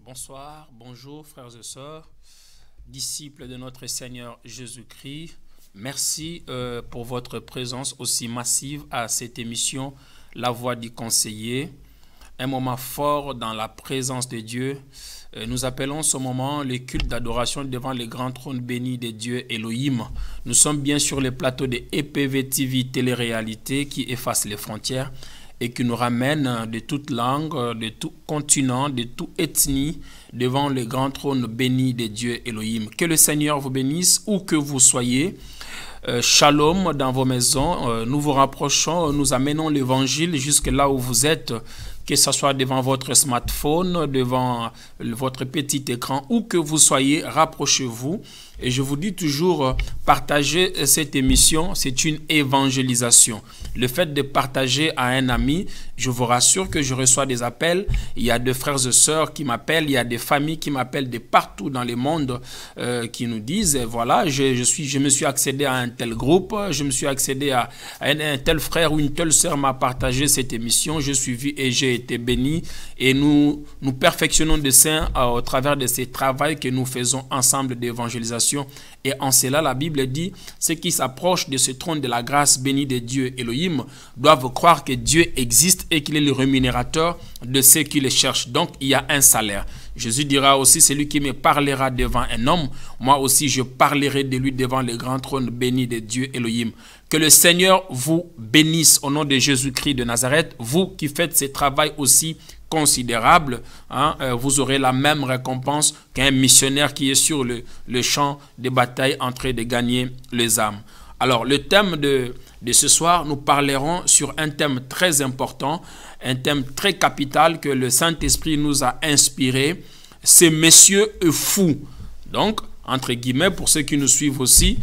Bonsoir, bonjour frères et sœurs, disciples de notre Seigneur Jésus-Christ. Merci pour votre présence aussi massive à cette émission La Voix du Conseiller. Un moment fort dans la présence de Dieu. Nous appelons ce moment le culte d'adoration devant le grand trône béni de Dieu Elohim. Nous sommes bien sur le plateau de EPV TV Télé-Réalité qui efface les frontières et qui nous ramène de toute langue, de tout continent, de toute ethnie, devant le grand trône béni de Dieu Elohim. Que le Seigneur vous bénisse où que vous soyez. Shalom dans vos maisons. Nous vous rapprochons, nous amenons l'évangile jusque là où vous êtes, que ce soit devant votre smartphone, devant votre petit écran, où que vous soyez, rapprochez-vous. Et je vous dis toujours, partagez cette émission, c'est une évangélisation. Le fait de partager à un ami, je vous rassure que je reçois des appels. Il y a des frères et sœurs qui m'appellent, il y a des familles qui m'appellent de partout dans le monde qui nous disent, voilà, je me suis accédé à un tel groupe, je me suis accédé à un tel frère ou une telle sœur m'a partagé cette émission, je suis vu et j'ai été béni. Et nous perfectionnons des saints au travers de ces travaux que nous faisons ensemble d'évangélisation. Et en cela, la Bible dit, ceux qui s'approchent de ce trône de la grâce béni de Dieu Elohim doivent croire que Dieu existe et qu'il est le rémunérateur de ceux qui le cherchent. Donc, il y a un salaire. Jésus dira aussi, celui qui me parlera devant un homme, moi aussi je parlerai de lui devant le grand trône béni de Dieu Elohim. Que le Seigneur vous bénisse au nom de Jésus-Christ de Nazareth, vous qui faites ce travail aussi considérable, hein, vous aurez la même récompense qu'un missionnaire qui est sur le champ de bataille en train de gagner les âmes. Alors, le thème de ce soir, nous parlerons sur un thème très important, un thème très capital que le Saint-Esprit nous a inspiré. C'est Monsieur fou. Donc, entre guillemets, pour ceux qui nous suivent aussi,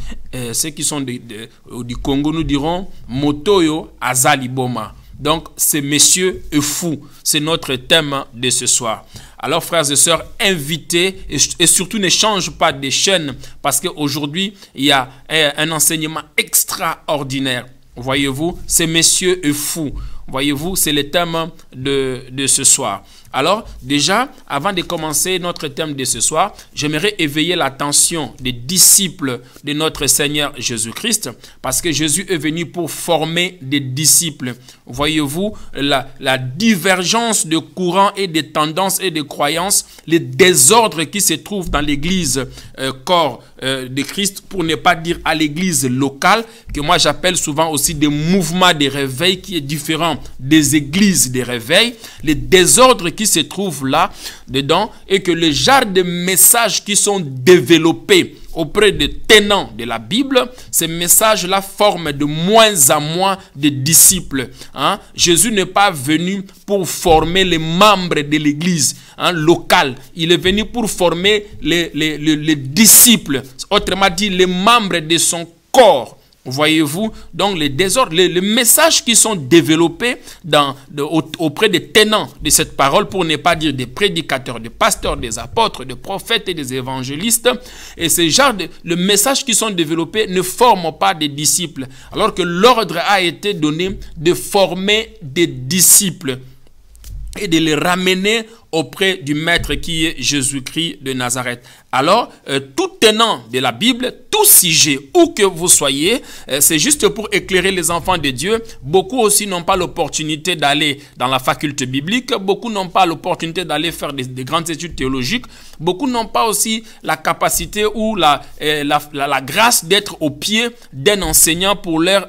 ceux qui sont du Congo, nous dirons Motoyo Azali Boma. Donc, c'est Monsieur fou. C'est notre thème de ce soir. Alors, frères et sœurs, invitez et surtout ne change pas de chaîne parce qu'aujourd'hui, il y a un enseignement extraordinaire. Voyez-vous, c'est Monsieur fou. Voyez-vous, c'est le thème de ce soir. Alors, déjà, avant de commencer notre thème de ce soir, j'aimerais éveiller l'attention des disciples de notre Seigneur Jésus-Christ, parce que Jésus est venu pour former des disciples. Voyez-vous, la divergence de courants et de tendances et de croyances, les désordres qui se trouvent dans l'église corps de Christ, pour ne pas dire à l'église locale, que moi j'appelle souvent aussi des mouvements de réveil qui est différent des églises de réveil, les désordres qui se trouvent là dedans et que le genre de messages qui sont développés auprès des tenants de la Bible, ces messages-là forment de moins en moins de disciples. Hein? Jésus n'est pas venu pour former les membres de l'église locale. Il est venu pour former les disciples, autrement dit les membres de son corps. Voyez-vous, donc les désordres, les messages qui sont développés auprès des tenants de cette parole, pour ne pas dire des prédicateurs, des pasteurs, des apôtres, des prophètes et des évangélistes, et ces genres les messages qui sont développés ne forment pas des disciples, alors que l'ordre a été donné de former des disciples et de les ramener auprès du Maître qui est Jésus-Christ de Nazareth. Alors, tout tenant de la Bible, tout sujet, où que vous soyez, c'est juste pour éclairer les enfants de Dieu. Beaucoup aussi n'ont pas l'opportunité d'aller dans la faculté biblique. Beaucoup n'ont pas l'opportunité d'aller faire des grandes études théologiques. Beaucoup n'ont pas aussi la capacité ou la grâce d'être au pied d'un enseignant pour leur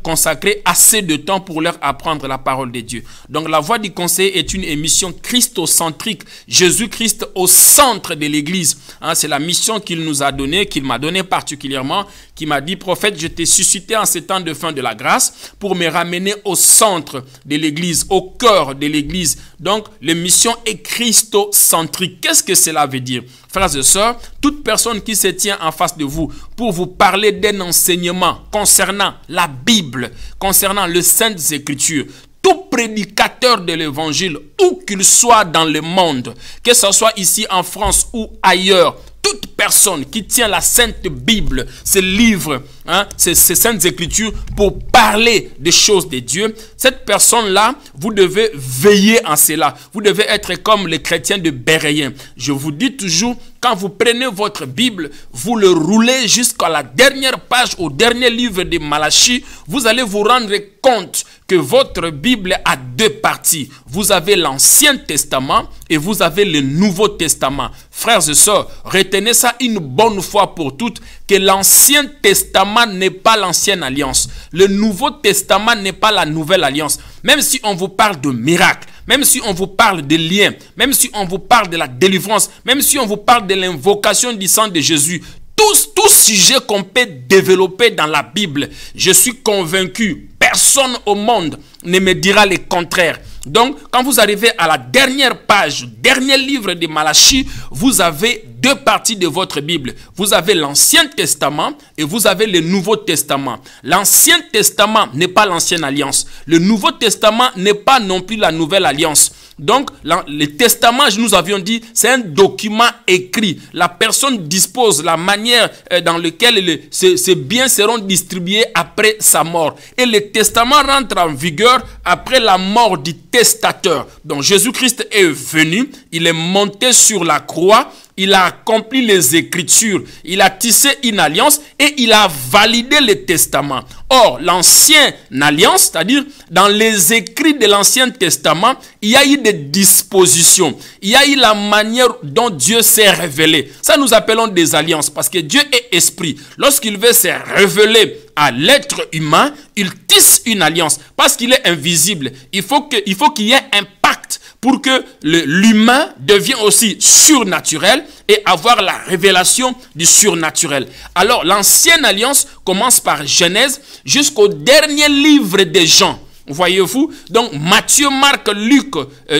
consacrer assez de temps pour leur apprendre la parole de Dieu. Donc, la Voix du Conseil est une émission christocentrique. Jésus-Christ au centre de l'Église. Hein, c'est la mission qu'il nous a donnée, qu'il m'a donnée particulièrement, qui m'a dit, prophète, je t'ai suscité en ces temps de fin de la grâce pour me ramener au centre de l'Église, au cœur de l'Église. Donc, l'émission est christocentrique. Qu'est-ce que cela veut dire? Frères et sœurs, toute personne qui se tient en face de vous pour vous parler d'un enseignement concernant la Bible, concernant les Saintes Écritures, tout prédicateur de l'évangile, où qu'il soit dans le monde, que ce soit ici en France ou ailleurs, toute personne qui tient la Sainte Bible, ces livres, hein, ces Saintes Écritures, pour parler des choses de Dieu, cette personne-là, vous devez veiller en cela. Vous devez être comme les chrétiens de Béréen. Je vous dis toujours, quand vous prenez votre Bible, vous le roulez jusqu'à la dernière page, au dernier livre de Malachie, vous allez vous rendre compte que votre Bible a deux parties. Vous avez l'Ancien Testament et vous avez le Nouveau Testament. Frères et sœurs, retenez ça une bonne fois pour toutes, que l'Ancien Testament n'est pas l'Ancienne Alliance. Le Nouveau Testament n'est pas la Nouvelle Alliance. Même si on vous parle de miracles, même si on vous parle de liens, même si on vous parle de la délivrance, même si on vous parle de l'invocation du sang de Jésus, tout sujet qu'on peut développer dans la Bible, je suis convaincu, personne au monde ne me dira le contraire. Donc, quand vous arrivez à la dernière page, dernier livre de Malachie, vous avez deux parties de votre Bible. Vous avez l'Ancien Testament et vous avez le Nouveau Testament. L'Ancien Testament n'est pas l'Ancienne Alliance. Le Nouveau Testament n'est pas non plus la Nouvelle Alliance. Donc, le testament, nous avions dit, c'est un document écrit. La personne dispose la manière dans laquelle ces biens seront distribués après sa mort. Et le testament rentre en vigueur après la mort du testateur. Donc, Jésus-Christ est venu, il est monté sur la croix, il a accompli les Écritures, il a tissé une alliance et il a validé le testament. Or, l'ancienne alliance, c'est-à-dire dans les écrits de l'Ancien Testament, il y a eu des dispositions, il y a eu la manière dont Dieu s'est révélé. Ça, nous appelons des alliances parce que Dieu est esprit. Lorsqu'il veut se révéler à l'être humain, il tisse une alliance parce qu'il est invisible. Il faut qu'il y ait un pacte pour que l'humain devienne aussi surnaturel et avoir la révélation du surnaturel. Alors, l'ancienne alliance commence par Genèse jusqu'au dernier livre de Jean. Voyez-vous? Donc, Matthieu, Marc, Luc,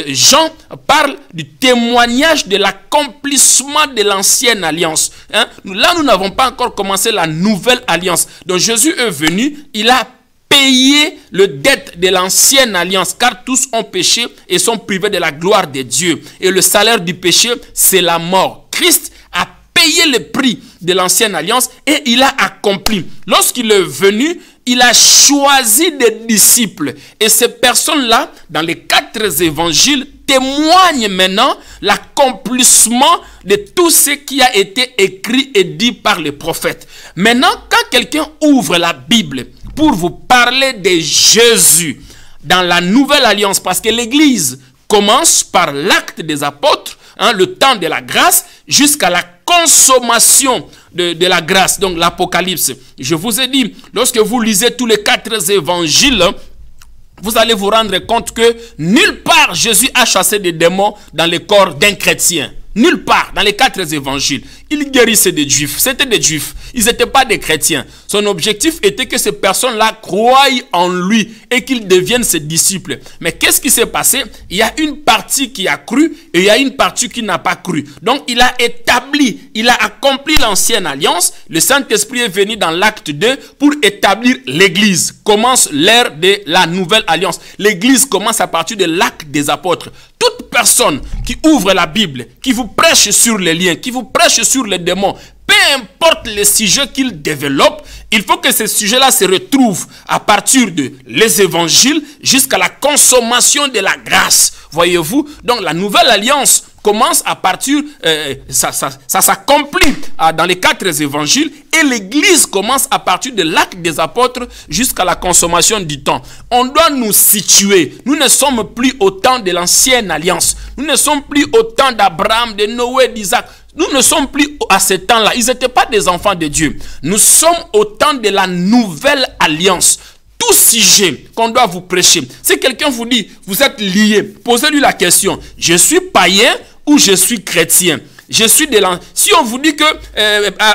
Jean parlent du témoignage de l'accomplissement de l'ancienne alliance. Hein? Là, nous n'avons pas encore commencé la nouvelle alliance. Donc, Jésus est venu, il a payé le dette de l'ancienne alliance, car tous ont péché et sont privés de la gloire de Dieu. Et le salaire du péché, c'est la mort. Christ a payé le prix de l'ancienne alliance et il a accompli. Lorsqu'il est venu, il a choisi des disciples. Et ces personnes-là, dans les 4 évangiles, témoignent maintenant l'accomplissement de tout ce qui a été écrit et dit par les prophètes. Maintenant, quand quelqu'un ouvre la Bible pour vous parler de Jésus dans la nouvelle alliance, parce que l'Église commence par l'acte des apôtres, hein, le temps de la grâce, jusqu'à la consommation de la grâce, donc l'Apocalypse. Je vous ai dit, lorsque vous lisez tous les 4 évangiles, vous allez vous rendre compte que nulle part Jésus a chassé des démons dans le corps d'un chrétien. Nulle part, dans les 4 évangiles. Il guérissait des juifs. C'était des juifs. Ils n'étaient pas des chrétiens. Son objectif était que ces personnes-là croient en lui et qu'ils deviennent ses disciples. Mais qu'est-ce qui s'est passé? Il y a une partie qui a cru et il y a une partie qui n'a pas cru. Donc, il a établi, il a accompli l'ancienne alliance. Le Saint-Esprit est venu dans l'acte 2 pour établir l'Église. Commence l'ère de la nouvelle alliance. L'Église commence à partir de l'acte des apôtres. Toute personne qui ouvre la Bible, qui vous prêche sur les liens, qui vous prêche sur les démons, peu importe les sujets qu'il développe, il faut que ces sujets-là se retrouvent à partir de les évangiles jusqu'à la consommation de la grâce. Voyez-vous? Donc la nouvelle alliance commence à partir, ça s'accomplit dans les 4 évangiles et l'Église commence à partir de l'acte des apôtres jusqu'à la consommation du temps. On doit nous situer. Nous ne sommes plus au temps de l'ancienne alliance. Nous ne sommes plus au temps d'Abraham, de Noé, d'Isaac. Nous ne sommes plus à ce temps-là. Ils n'étaient pas des enfants de Dieu. Nous sommes au temps de la nouvelle alliance. tout sujet qu'on doit vous prêcher, si quelqu'un vous dit, vous êtes lié, posez-lui la question, je suis païen ou je suis chrétien? Je suis de l'an. Si on vous dit que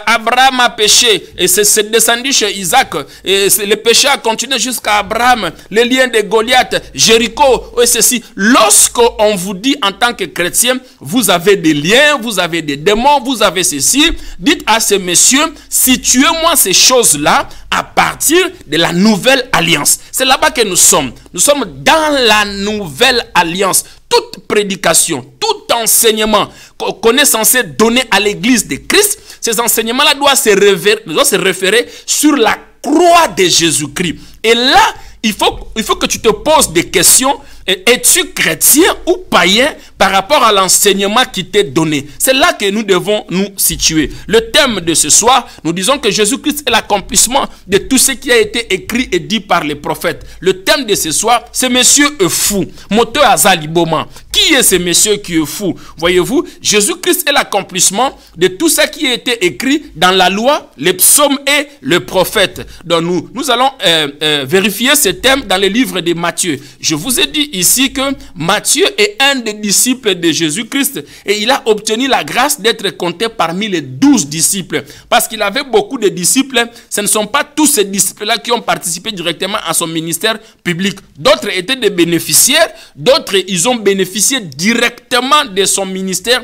Abraham a péché et c'est descendu chez Isaac, et le péché a continué jusqu'à Abraham, les liens de Goliath, Jéricho, et ceci. Lorsqu'on vous dit en tant que chrétien, vous avez des liens, vous avez des démons, vous avez ceci, dites à ces messieurs, situez-moi ces choses-là à partir de la nouvelle alliance. C'est là-bas que nous sommes. Nous sommes dans la nouvelle alliance. Toute prédication, tout enseignement qu'on est censé donner à l'église de Christ, ces enseignements-là doivent se référer sur la croix de Jésus-Christ. Et là, il faut que tu te poses des questions. Es-tu chrétien ou païen par rapport à l'enseignement qui t'est donné? C'est là que nous devons nous situer. Le thème de ce soir, nous disons que Jésus-Christ est l'accomplissement de tout ce qui a été écrit et dit par les prophètes. Le thème de ce soir, c'est monsieur est fou. Moteur Azaliboma. Qui est ce monsieur qui est fou? Voyez-vous, Jésus-Christ est l'accomplissement de tout ce qui a été écrit dans la loi, les psaumes et le prophète. Donc nous allons vérifier ce thème dans le livre de Matthieu. Je vous ai dit ici que Matthieu est un des disciples de Jésus-Christ et il a obtenu la grâce d'être compté parmi les 12 disciples. Parce qu'il avait beaucoup de disciples, ce ne sont pas tous ces disciples-là qui ont participé directement à son ministère public. D'autres étaient des bénéficiaires, d'autres ils ont bénéficié directement de son ministère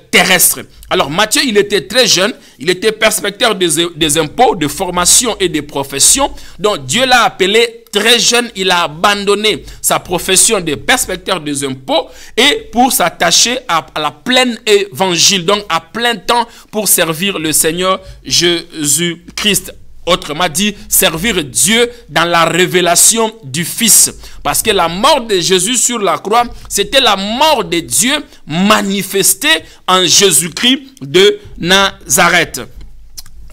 terrestre. Alors Matthieu, il était très jeune, il était perspecteur des impôts, de formation et de profession. Donc Dieu l'a appelé très jeune, il a abandonné sa profession de perspecteur des impôts et pour s'attacher à la pleine évangile, donc à plein temps pour servir le Seigneur Jésus-Christ. Autrement dit, servir Dieu dans la révélation du Fils. Parce que la mort de Jésus sur la croix, c'était la mort de Dieu manifestée en Jésus-Christ de Nazareth.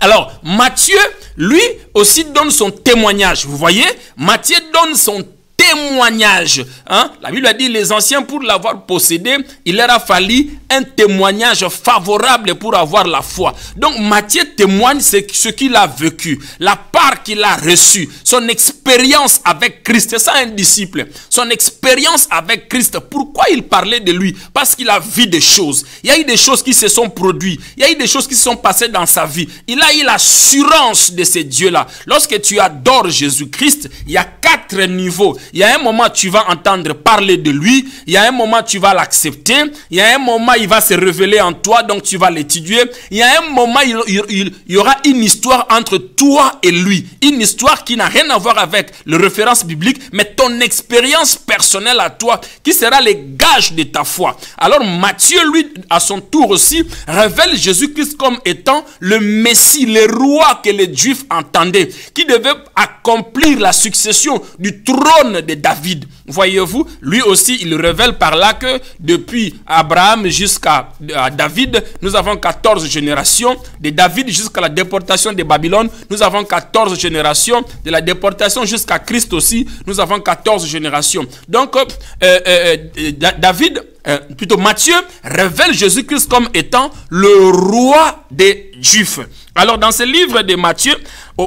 Alors, Matthieu, lui aussi donne son témoignage. Vous voyez, Matthieu donne son témoignage. Hein? La Bible a dit, les anciens, pour l'avoir possédé, il leur a fallu un témoignage favorable pour avoir la foi. Donc, Matthieu témoigne ce qu'il a vécu, la part qu'il a reçue, son expérience avec Christ. C'est ça un disciple. Son expérience avec Christ. Pourquoi il parlait de lui? Parce qu'il a vu des choses. Il y a eu des choses qui se sont produites. Il y a eu des choses qui se sont passées dans sa vie. Il a eu l'assurance de ces dieux-là. Lorsque tu adores Jésus-Christ, il y a 4 niveaux. Il y a un moment, tu vas entendre parler de lui. Il y a un moment, tu vas l'accepter. Il y a un moment, il va se révéler en toi, donc tu vas l'étudier. Il y a un moment, il y aura une histoire entre toi et lui. Une histoire qui n'a rien à voir avec les références bibliques, mais ton expérience personnelle à toi, qui sera le gage de ta foi. Alors Matthieu, lui, à son tour aussi, révèle Jésus-Christ comme étant le Messie, le roi que les Juifs entendaient, qui devait accomplir la succession du trône de David. Voyez-vous, lui aussi, il révèle par là que depuis Abraham jusqu'à David, nous avons 14 générations. De David jusqu'à la déportation de Babylone, nous avons 14 générations. De la déportation jusqu'à Christ aussi, nous avons 14 générations. Donc, Matthieu révèle Jésus-Christ comme étant le roi des Juifs. Alors, dans ce livre de Matthieu,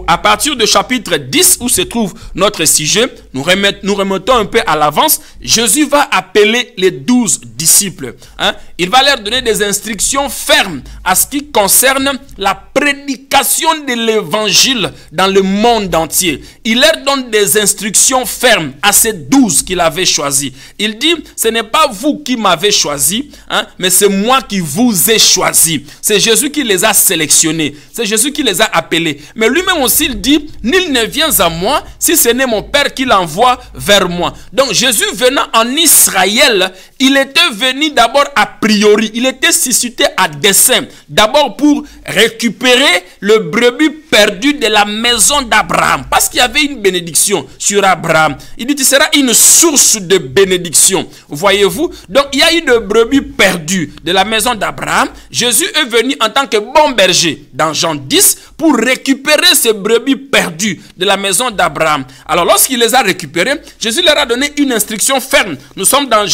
à partir du chapitre 10, où se trouve notre sujet, nous remettons un peu à l'avance. Jésus va appeler les 12 disciples. Hein? Il va leur donner des instructions fermes à ce qui concerne la prédication de l'évangile dans le monde entier. Il leur donne des instructions fermes à ces 12 qu'il avait choisis. Il dit, ce n'est pas vous qui m'avez choisi, hein, mais c'est moi qui vous ai choisi. C'est Jésus qui les a sélectionnés. C'est Jésus qui les a appelés. Mais lui-même aussi, il dit, nul ne vient à moi si ce n'est mon Père qui l'envoie vers moi. Donc Jésus venant en Israël, il était venu d'abord a priori. Il était suscité à dessein. D'abord pour récupérer le brebis perdu de la maison d'Abraham. Parce qu'il y avait une bénédiction sur Abraham. Il dit, tu seras une source de bénédiction. Voyez-vous? Donc il y a eu de brebis perdu de la maison d'Abraham. Jésus est venu en tant que bon berger dans Jean 10 pour récupérer ce ces brebis perdues de la maison d'Abraham. Alors lorsqu'il les a récupérées, Jésus leur a donné une instruction ferme. Nous sommes dans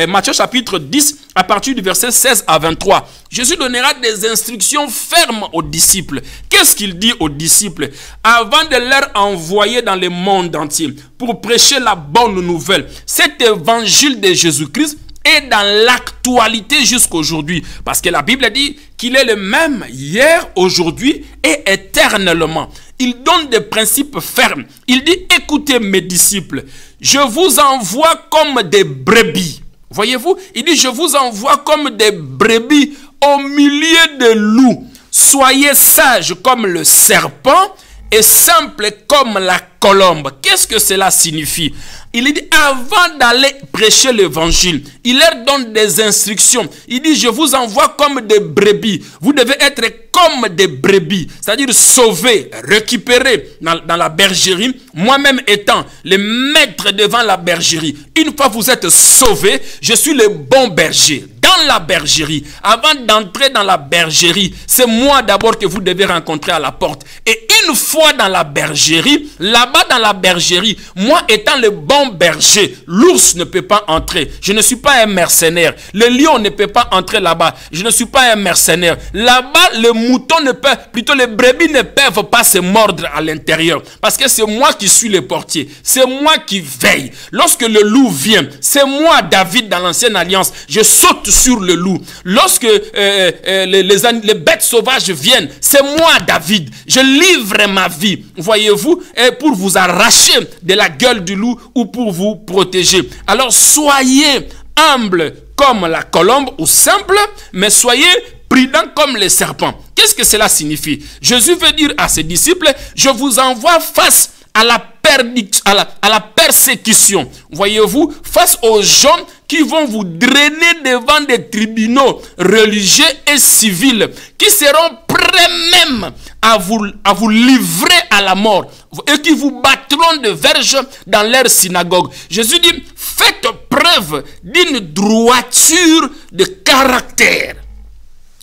Matthieu chapitre 10 à partir du verset 16 à 23. Jésus donnera des instructions fermes aux disciples. Qu'est-ce qu'il dit aux disciples? Avant de leur envoyer dans le monde entier pour prêcher la bonne nouvelle, cet évangile de Jésus-Christ est dans l'actualité jusqu'aujourd'hui. Parce que la Bible dit qu'il est le même hier, aujourd'hui et éternellement. Il donne des principes fermes. Il dit, écoutez mes disciples, je vous envoie comme des brebis. Voyez-vous, il dit, je vous envoie comme des brebis au milieu de loups. Soyez sages comme le serpent et simple comme la colombe. Qu'est-ce que cela signifie? Il dit, avant d'aller prêcher l'évangile, il leur donne des instructions. Il dit, je vous envoie comme des brebis. Vous devez être comme des brebis, c'est-à-dire sauvés, récupérés dans la bergerie. Moi-même étant le maître devant la bergerie. Une fois que vous êtes sauvés, je suis le bon berger. Dans la bergerie, avant d'entrer dans la bergerie, c'est moi d'abord que vous devez rencontrer à la porte. Et une fois dans la bergerie, là-bas dans la bergerie, moi étant le bon berger, l'ours ne peut pas entrer. Je ne suis pas un mercenaire. Le lion ne peut pas entrer là-bas. Je ne suis pas un mercenaire. Là-bas, le mouton ne peut, plutôt les brebis ne peuvent pas se mordre à l'intérieur. Parce que c'est moi qui suis le portier. C'est moi qui veille. Lorsque le loup vient, c'est moi, David, dans l'ancienne alliance. Je saute sur le loup. Lorsque les bêtes sauvages viennent, c'est moi, David. Je livre ma vie, voyez-vous, pour vous arracher de la gueule du loup ou pour vous protéger. Alors soyez humble comme la colombe ou simple, mais soyez prudent comme les serpents. Qu'est-ce que cela signifie? Jésus veut dire à ses disciples, je vous envoie face à la persécution. Voyez-vous, face aux gens qui vont vous drainer devant des tribunaux religieux et civils, qui seront prêts même à vous livrer à la mort et qui vous battront de verges dans leur synagogue. Jésus dit, faites preuve d'une droiture de caractère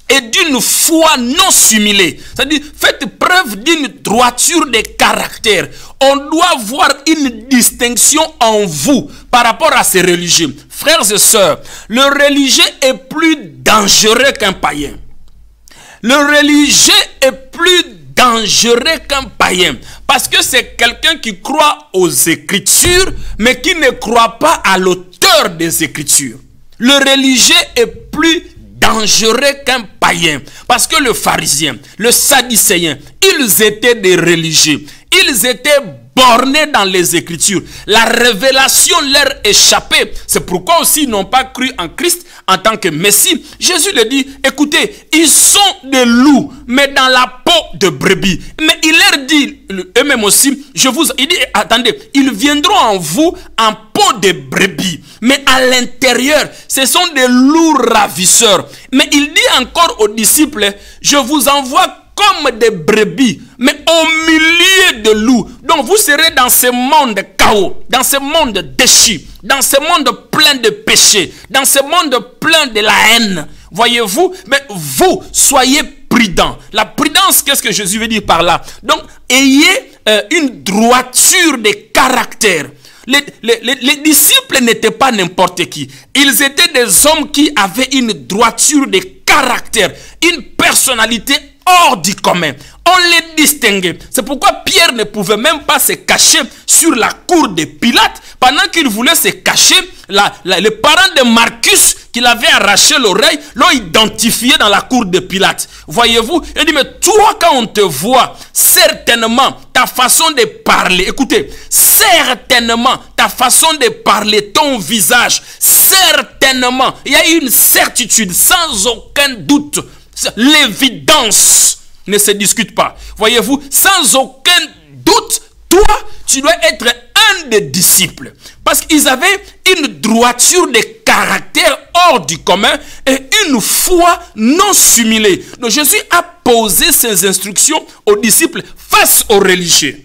et d'une foi non simulée. C'est-à-dire, faites preuve d'une droiture de caractère. On doit voir une distinction en vous par rapport à ces religieux. Frères et sœurs, le religieux est plus dangereux qu'un païen. Le religieux est plus dangereux qu'un païen. Parce que c'est quelqu'un qui croit aux Écritures, mais qui ne croit pas à l'auteur des Écritures. Le religieux est plus dangereux qu'un païen. Parce que le pharisien, le sadducéen, ils étaient des religieux. Ils étaient bornés dans les Écritures. La révélation leur échappait. C'est pourquoi aussi ils n'ont pas cru en Christ en tant que Messie. Jésus leur dit, écoutez, ils sont des loups, mais dans la peau de brebis. Mais il leur dit, eux-mêmes aussi, il dit, attendez, ils viendront en vous en peau de brebis. Mais à l'intérieur, ce sont des loups ravisseurs. Mais il dit encore aux disciples, je vous envoie comme des brebis, mais au milieu de loups. Donc vous serez dans ce monde chaos, dans ce monde déchu, dans ce monde plein de péchés, dans ce monde plein de la haine. Voyez-vous, mais vous, soyez prudents. La prudence, qu'est-ce que Jésus veut dire par là? Donc, ayez une droiture de caractère. Les disciples n'étaient pas n'importe qui. Ils étaient des hommes qui avaient une droiture de caractère, une personnalité hors du commun. On les distinguait. C'est pourquoi Pierre ne pouvait même pas se cacher sur la cour de Pilate. Pendant qu'il voulait se cacher, les parents de Marcus, qu'il avait arraché l'oreille, l'ont identifié dans la cour de Pilate. Voyez-vous? Il dit, mais toi, quand on te voit, certainement, ta façon de parler, écoutez, certainement, ta façon de parler, ton visage, certainement, il y a une certitude, sans aucun doute. L'évidence ne se discute pas. Voyez-vous, sans aucun doute, toi, tu dois être un des disciples. Parce qu'ils avaient une droiture de caractère hors du commun et une foi non simulée. Donc Jésus a posé ses instructions aux disciples face aux religieux.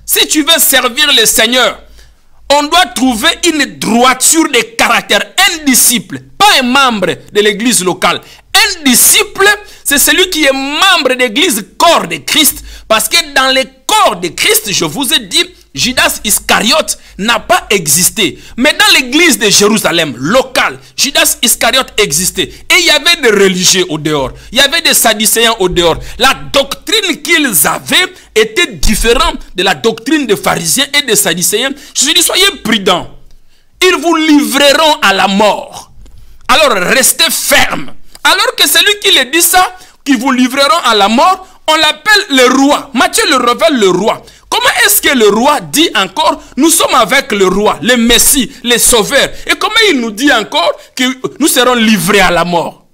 Si tu veux servir le Seigneur, on doit trouver une droiture de caractère. Un disciple, pas un membre de l'église locale. Un disciple, c'est celui qui est membre d'église, corps de Christ. Parce que dans les corps de Christ, je vous ai dit, Judas Iscariote n'a pas existé. Mais dans l'église de Jérusalem, locale, Judas Iscariote existait. Et il y avait des religieux au dehors. Il y avait des sadducéens au dehors. La doctrine qu'ils avaient était différente de la doctrine des pharisiens et des sadducéens. Je dis, soyez prudents. Ils vous livreront à la mort. Alors restez fermes. Alors que celui qui les dit ça, qui vous livreront à la mort, on l'appelle le roi. Matthieu le révèle le roi. Comment est-ce que le roi dit encore, nous sommes avec le roi, le Messie, le Sauveur. Et comment il nous dit encore que nous serons livrés à la mort?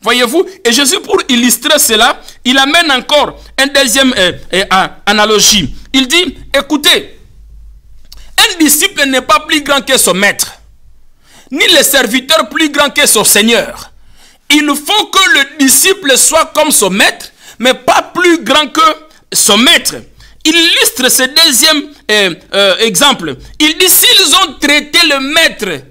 Voyez-vous? Et Jésus, pour illustrer cela, il amène encore une deuxième analogie. Il dit, écoutez, un disciple n'est pas plus grand que son maître, ni le serviteur plus grand que son Seigneur. Il faut que le disciple soit comme son maître, mais pas plus grand que son maître. Il illustre ce deuxième exemple. Il dit, s'ils ont traité le maître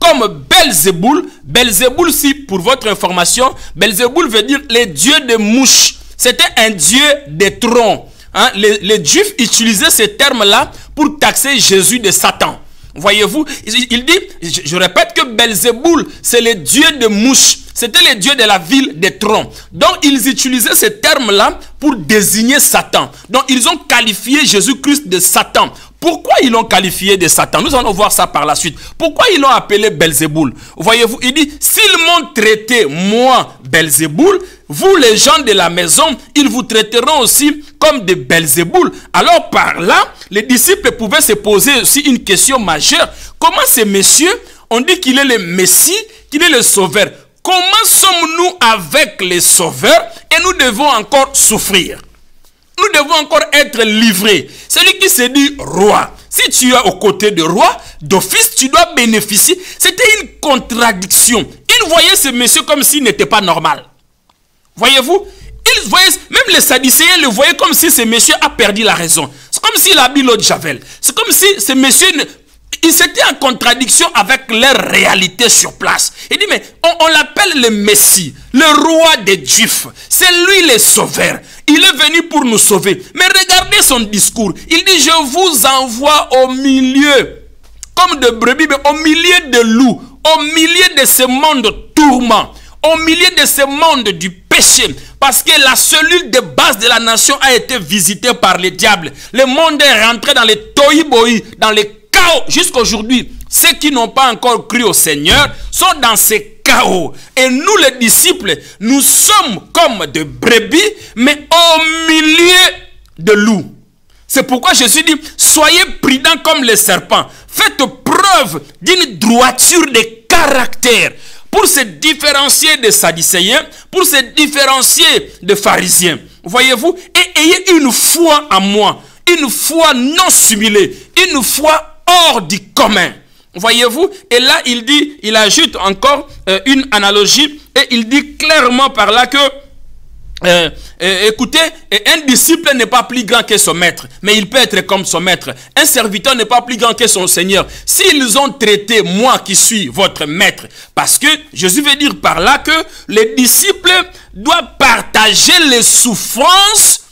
comme Belzéboul, Belzéboul, si pour votre information, Belzéboul veut dire les dieux de mouches. C'était un dieu des troncs. Hein? Les Juifs utilisaient ce terme-là pour taxer Jésus de Satan. Voyez-vous, il dit, je répète que Belzéboul, c'est les dieux de mouches. C'était les dieux de la ville des troncs. Donc, ils utilisaient ce terme-là pour désigner Satan. Donc, ils ont qualifié Jésus-Christ de Satan. Pourquoi ils l'ont qualifié de Satan? Nous allons voir ça par la suite. Pourquoi ils l'ont appelé Belzéboul? Voyez-vous, il dit, s'ils m'ont traité, moi, Belzéboul, vous, les gens de la maison, ils vous traiteront aussi comme de Belzéboul. Alors, par là, les disciples pouvaient se poser aussi une question majeure. Comment ce monsieur, on dit qu'il est le Messie, qu'il est le Sauveur? Comment sommes-nous avec les sauveurs et nous devons encore souffrir? Nous devons encore être livrés. Celui qui se dit roi, si tu es aux côtés du roi, d'office, tu dois bénéficier. C'était une contradiction. Ils voyaient ce monsieur comme s'il n'était pas normal. Voyez-vous? Ils voyaient, même les sadducéens le voyaient comme si ce monsieur a perdu la raison. C'est comme s'il a bu l'eau de Javel. C'est comme si ce monsieur... Il s'était en contradiction avec leur réalité sur place. Il dit, mais on l'appelle le Messie, le roi des Juifs. C'est lui le sauveur. Il est venu pour nous sauver. Mais regardez son discours. Il dit, je vous envoie au milieu, comme de brebis, mais au milieu de loups, au milieu de ce monde tourment, au milieu de ce monde du péché. Parce que la cellule de base de la nation a été visitée par le diable. Le monde est rentré dans les tohi-bohi, dans les chaos. Jusqu'aujourd'hui, ceux qui n'ont pas encore cru au Seigneur sont dans ces chaos. Et nous, les disciples, nous sommes comme de brebis, mais au milieu de loups. C'est pourquoi Jésus dit, soyez prudents comme les serpents. Faites preuve d'une droiture de caractère pour se différencier des sadducéens, pour se différencier des pharisiens. Voyez-vous? Et ayez une foi en moi, une foi non simulée, une foi hors du commun. Voyez-vous? Et là, il dit, il ajoute encore une analogie et il dit clairement par là que, écoutez, un disciple n'est pas plus grand que son maître, mais il peut être comme son maître. Un serviteur n'est pas plus grand que son Seigneur. S'ils ont traité moi qui suis votre maître, parce que Jésus veut dire par là que les disciples doivent partager les souffrances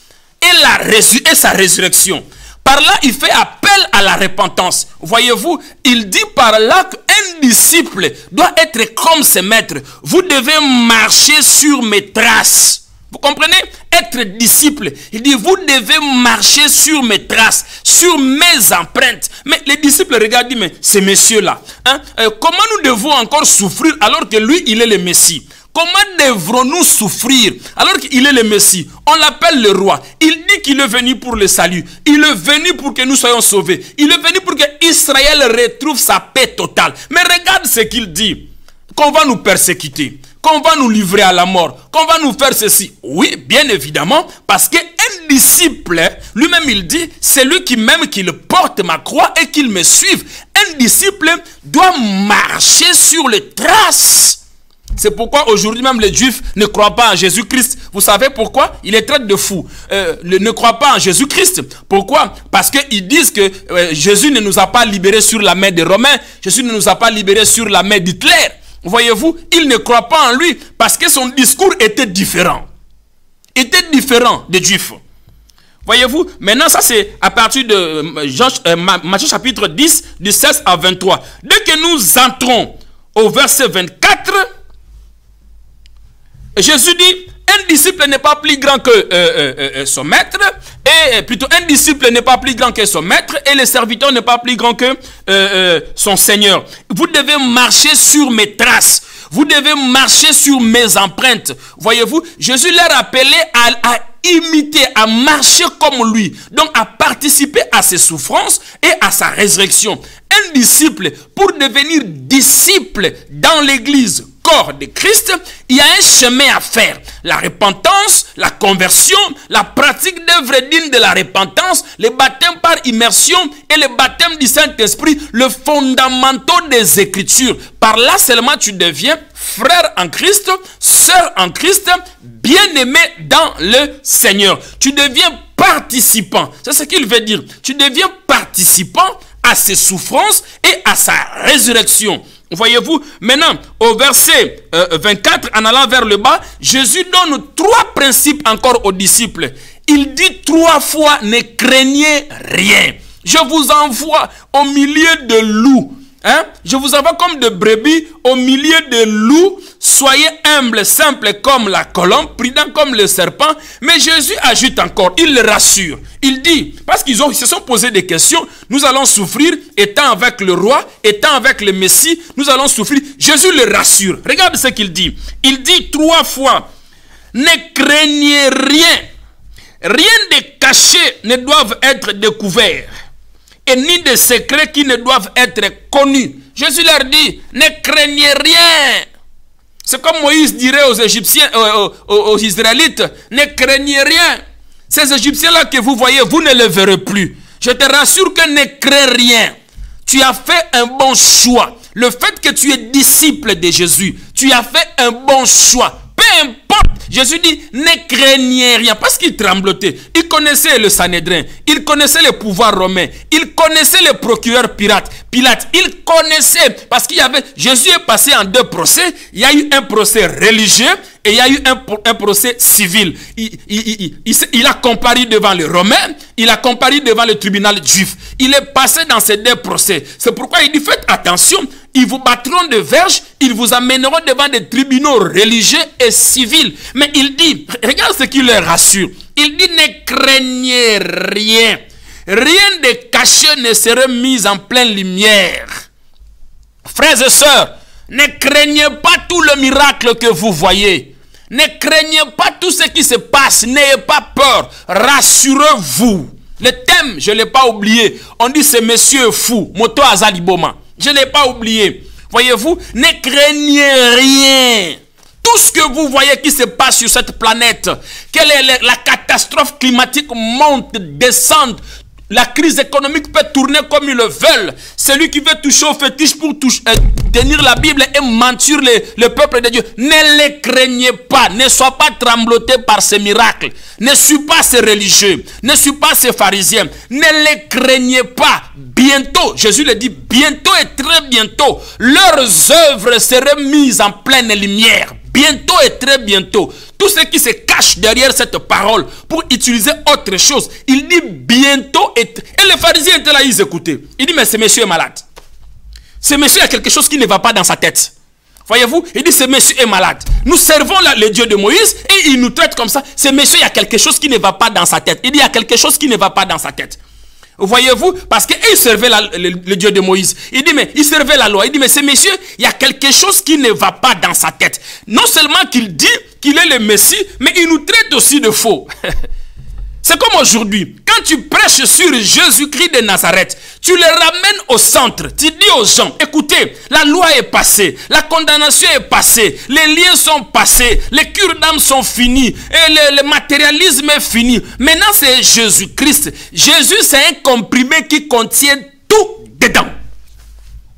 et sa résurrection. Par là, il fait appel à la repentance. Voyez-vous, il dit par là qu'un disciple doit être comme ses maîtres. Vous devez marcher sur mes traces. Vous comprenez? Être disciple. Il dit, vous devez marcher sur mes traces, sur mes empreintes. Mais les disciples regardent, mais ce monsieur-là, hein, comment nous devons encore souffrir alors que lui, il est le Messie? Comment devrons-nous souffrir alors qu'il est le Messie? On l'appelle le roi. Il dit qu'il est venu pour le salut. Il est venu pour que nous soyons sauvés. Il est venu pour que Israël retrouve sa paix totale. Mais regarde ce qu'il dit. Qu'on va nous persécuter, qu'on va nous livrer à la mort, qu'on va nous faire ceci. Oui, bien évidemment, parce qu'un disciple, lui-même il dit, c'est lui qui même qu'il porte ma croix et qu'il me suive. Un disciple doit marcher sur les traces. C'est pourquoi aujourd'hui même les Juifs ne croient pas en Jésus-Christ. Vous savez pourquoi? Ils les traitent de fous. Ne croient pas en Jésus-Christ. Pourquoi? Parce qu'ils disent que Jésus ne nous a pas libérés sur la main des Romains. Jésus ne nous a pas libérés sur la main d'Hitler. Voyez-vous, ils ne croient pas en lui parce que son discours était différent. Était différent des Juifs. Voyez-vous, maintenant ça c'est à partir de Matthieu chapitre 10, du 16 à 23. Dès que nous entrons au verset 24, Jésus dit, un disciple n'est pas plus grand que son maître, et plutôt un disciple n'est pas plus grand que son maître, et le serviteur n'est pas plus grand que son Seigneur. Vous devez marcher sur mes traces, vous devez marcher sur mes empreintes. Voyez-vous, Jésus leur appelait à imiter, à marcher comme lui, donc à participer à ses souffrances et à sa résurrection. Un disciple, pour devenir disciple dans l'église, corps de Christ, il y a un chemin à faire. La repentance, la conversion, la pratique d'œuvres dignes de la repentance, le baptême par immersion et le baptême du Saint-Esprit, le fondamental des Écritures. Par là seulement tu deviens frère en Christ, sœur en Christ, bien-aimé dans le Seigneur. Tu deviens participant. C'est ce qu'il veut dire. Tu deviens participant à ses souffrances et à sa résurrection. Voyez-vous, maintenant, au verset 24, en allant vers le bas, Jésus donne 3 principes encore aux disciples. Il dit 3 fois, ne craignez rien. Je vous envoie au milieu de loups. Hein? Je vous envoie comme de brebis au milieu de loups. Soyez humbles, simples comme la colombe, prudents comme le serpent. Mais Jésus ajoute encore, il le rassure. Il dit, parce qu'ils se sont posé des questions, nous allons souffrir, étant avec le roi, étant avec le Messie, nous allons souffrir. Jésus le rassure. Regarde ce qu'il dit. Il dit 3 fois, ne craignez rien. Rien de caché ne doit être découvert. Et ni de secrets qui ne doivent être connus. Jésus leur dit, ne craignez rien. C'est comme Moïse dirait aux Égyptiens, aux Israélites, ne craignez rien. Ces Égyptiens-là que vous voyez, vous ne les verrez plus. Je te rassure que ne crains rien. Tu as fait un bon choix. Le fait que tu es disciple de Jésus, tu as fait un bon choix. Peu importe. Jésus dit, ne craignez rien. Parce qu'il tremblotait. Il connaissait le Sanhédrin. Il connaissait le pouvoir romain. Il connaissait le procureur Pilate. Il connaissait. Parce qu'il y avait... Jésus est passé en 2 procès. Il y a eu un procès religieux et il y a eu un procès civil. Il a comparu devant les Romains. Il a comparu devant le tribunal juif. Il est passé dans ces 2 procès. C'est pourquoi il dit, faites attention. Ils vous battront de verges, ils vous amèneront devant des tribunaux religieux et civils. Mais il dit, regarde ce qui leur rassure. Il dit, ne craignez rien. Rien de caché ne sera mis en pleine lumière. Frères et sœurs, ne craignez pas tout le miracle que vous voyez. Ne craignez pas tout ce qui se passe. N'ayez pas peur. Rassurez-vous. Le thème, je ne l'ai pas oublié. On dit, ce monsieur est fou. Moto Azaliboma. Je ne l'ai pas oublié. Voyez-vous, ne craignez rien. Tout ce que vous voyez qui se passe sur cette planète, quelle est la catastrophe climatique monte, descend, la crise économique peut tourner comme ils le veulent. Celui qui veut toucher au fétiche pour tenir la Bible et mentir le peuple de Dieu, ne les craignez pas. Ne sois pas trembloté par ces miracles. Ne suis pas ces religieux. Ne suis pas ces pharisiens. Ne les craignez pas. Bientôt, Jésus le dit, bientôt et très bientôt, leurs œuvres seront mises en pleine lumière. Bientôt et très bientôt. Tout ce qui se cache derrière cette parole pour utiliser autre chose. Il dit bientôt et les pharisiens étaient là, ils écoutaient. Il dit, mais ce monsieur est malade. Ce monsieur a quelque chose qui ne va pas dans sa tête. Voyez-vous, il dit, ce monsieur est malade. Nous servons le Dieu de Moïse et il nous traite comme ça. Ce monsieur, il y a quelque chose qui ne va pas dans sa tête. Il dit, il y a quelque chose qui ne va pas dans sa tête. Voyez-vous, parce qu'il servait le Dieu de Moïse. Il dit, mais il servait la loi. Il dit, mais ce monsieur, il y a quelque chose qui ne va pas dans sa tête. Non seulement qu'il dit qu'il est le Messie, mais il nous traite aussi de faux. C'est comme aujourd'hui. Quand tu prêches sur Jésus-Christ de Nazareth, tu le ramènes au centre. Tu dis aux gens, écoutez, la loi est passée, la condamnation est passée, les liens sont passés, les cures d'âme sont finis, et le matérialisme est fini. Maintenant, c'est Jésus-Christ. Jésus, c'est un comprimé qui contient tout dedans.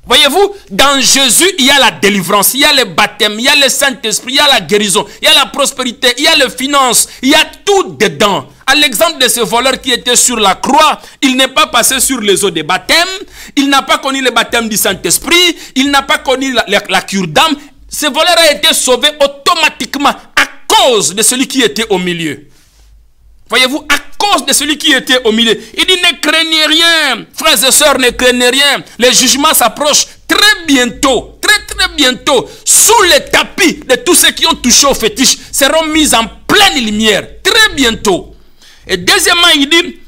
Voyez-vous, dans Jésus, il y a la délivrance, il y a le baptême, il y a le Saint-Esprit, il y a la guérison, il y a la prospérité, il y a les finances, il y a tout dedans. À l'exemple de ce voleur qui était sur la croix, il n'est pas passé sur les eaux de baptême, il n'a pas connu le baptême du Saint-Esprit, il n'a pas connu la cure d'âme, Ce voleur a été sauvé automatiquement à cause de celui qui était au milieu. Voyez-vous, à cause de celui qui était au milieu. Il dit, ne craignez rien, frères et sœurs, ne craignez rien. Les jugements s'approchent très bientôt, très bientôt. Sous le tapis de tous ceux qui ont touché au fétiche seront mis en pleine lumière, très bientôt. Et deuxièmement, il dit,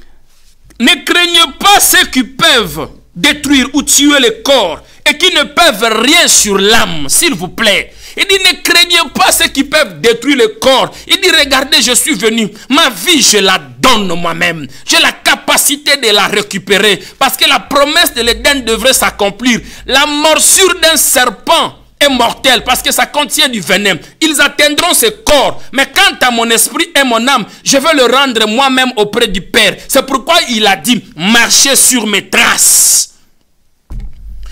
ne craignez pas ceux qui peuvent détruire ou tuer le corps et qui ne peuvent rien sur l'âme, s'il vous plaît. Il dit, ne craignez pas ceux qui peuvent détruire le corps. Il dit, regardez, je suis venu. Ma vie, je la donne moi-même. J'ai la capacité de la récupérer. Parce que la promesse de l'Éden devrait s'accomplir. La morsure d'un serpent est mortelle parce que ça contient du venin. Ils atteindront ce corps. Mais quant à mon esprit et mon âme, je veux le rendre moi-même auprès du Père. C'est pourquoi il a dit, marchez sur mes traces.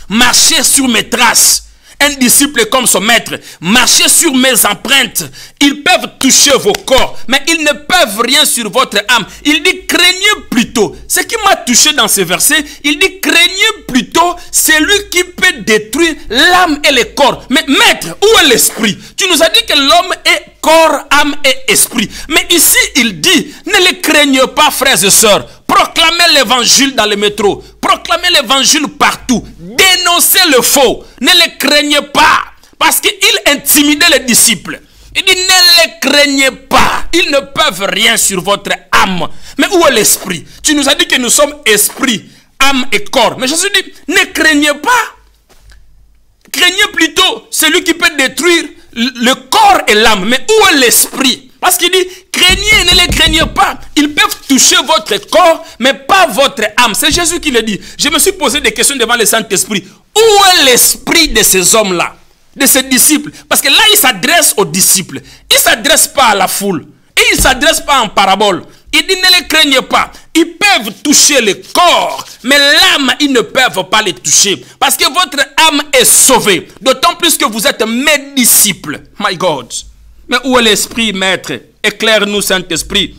Marchez sur mes traces. Un disciple comme son maître, marchez sur mes empreintes. Ils peuvent toucher vos corps, mais ils ne peuvent rien sur votre âme. Il dit, craignez plutôt. Ce qui m'a touché dans ce verset, il dit, craignez plutôt celui qui peut détruire l'âme et le corps. Mais maître, où est l'esprit? Tu nous as dit que l'homme est corps, âme et esprit. Mais ici, il dit, ne les craignez pas, frères et sœurs. Proclamez l'évangile dans le métro. Proclamez l'évangile partout. Dénoncez le faux. Ne les craignez pas. Parce qu'il intimidait les disciples. Il dit, ne les craignez pas. Ils ne peuvent rien sur votre âme. Mais où est l'esprit? Tu nous as dit que nous sommes esprit, âme et corps. Mais Jésus dit, ne craignez pas. Craignez plutôt celui qui peut détruire le corps et l'âme. Mais où est l'esprit? Parce qu'il dit, craignez, ne les craignez pas. Ils peuvent toucher votre corps, mais pas votre âme. C'est Jésus qui le dit. Je me suis posé des questions devant le Saint-Esprit. Où est l'esprit de ces hommes-là, de ces disciples? Parce que là, il s'adresse aux disciples. Il ne s'adresse pas à la foule. Et il ne s'adresse pas en parabole. Il dit, ne les craignez pas. Ils peuvent toucher le corps, mais l'âme, ils ne peuvent pas les toucher. Parce que votre âme est sauvée. D'autant plus que vous êtes mes disciples. My God. Mais où est l'esprit, maître? Éclaire-nous, Saint-Esprit.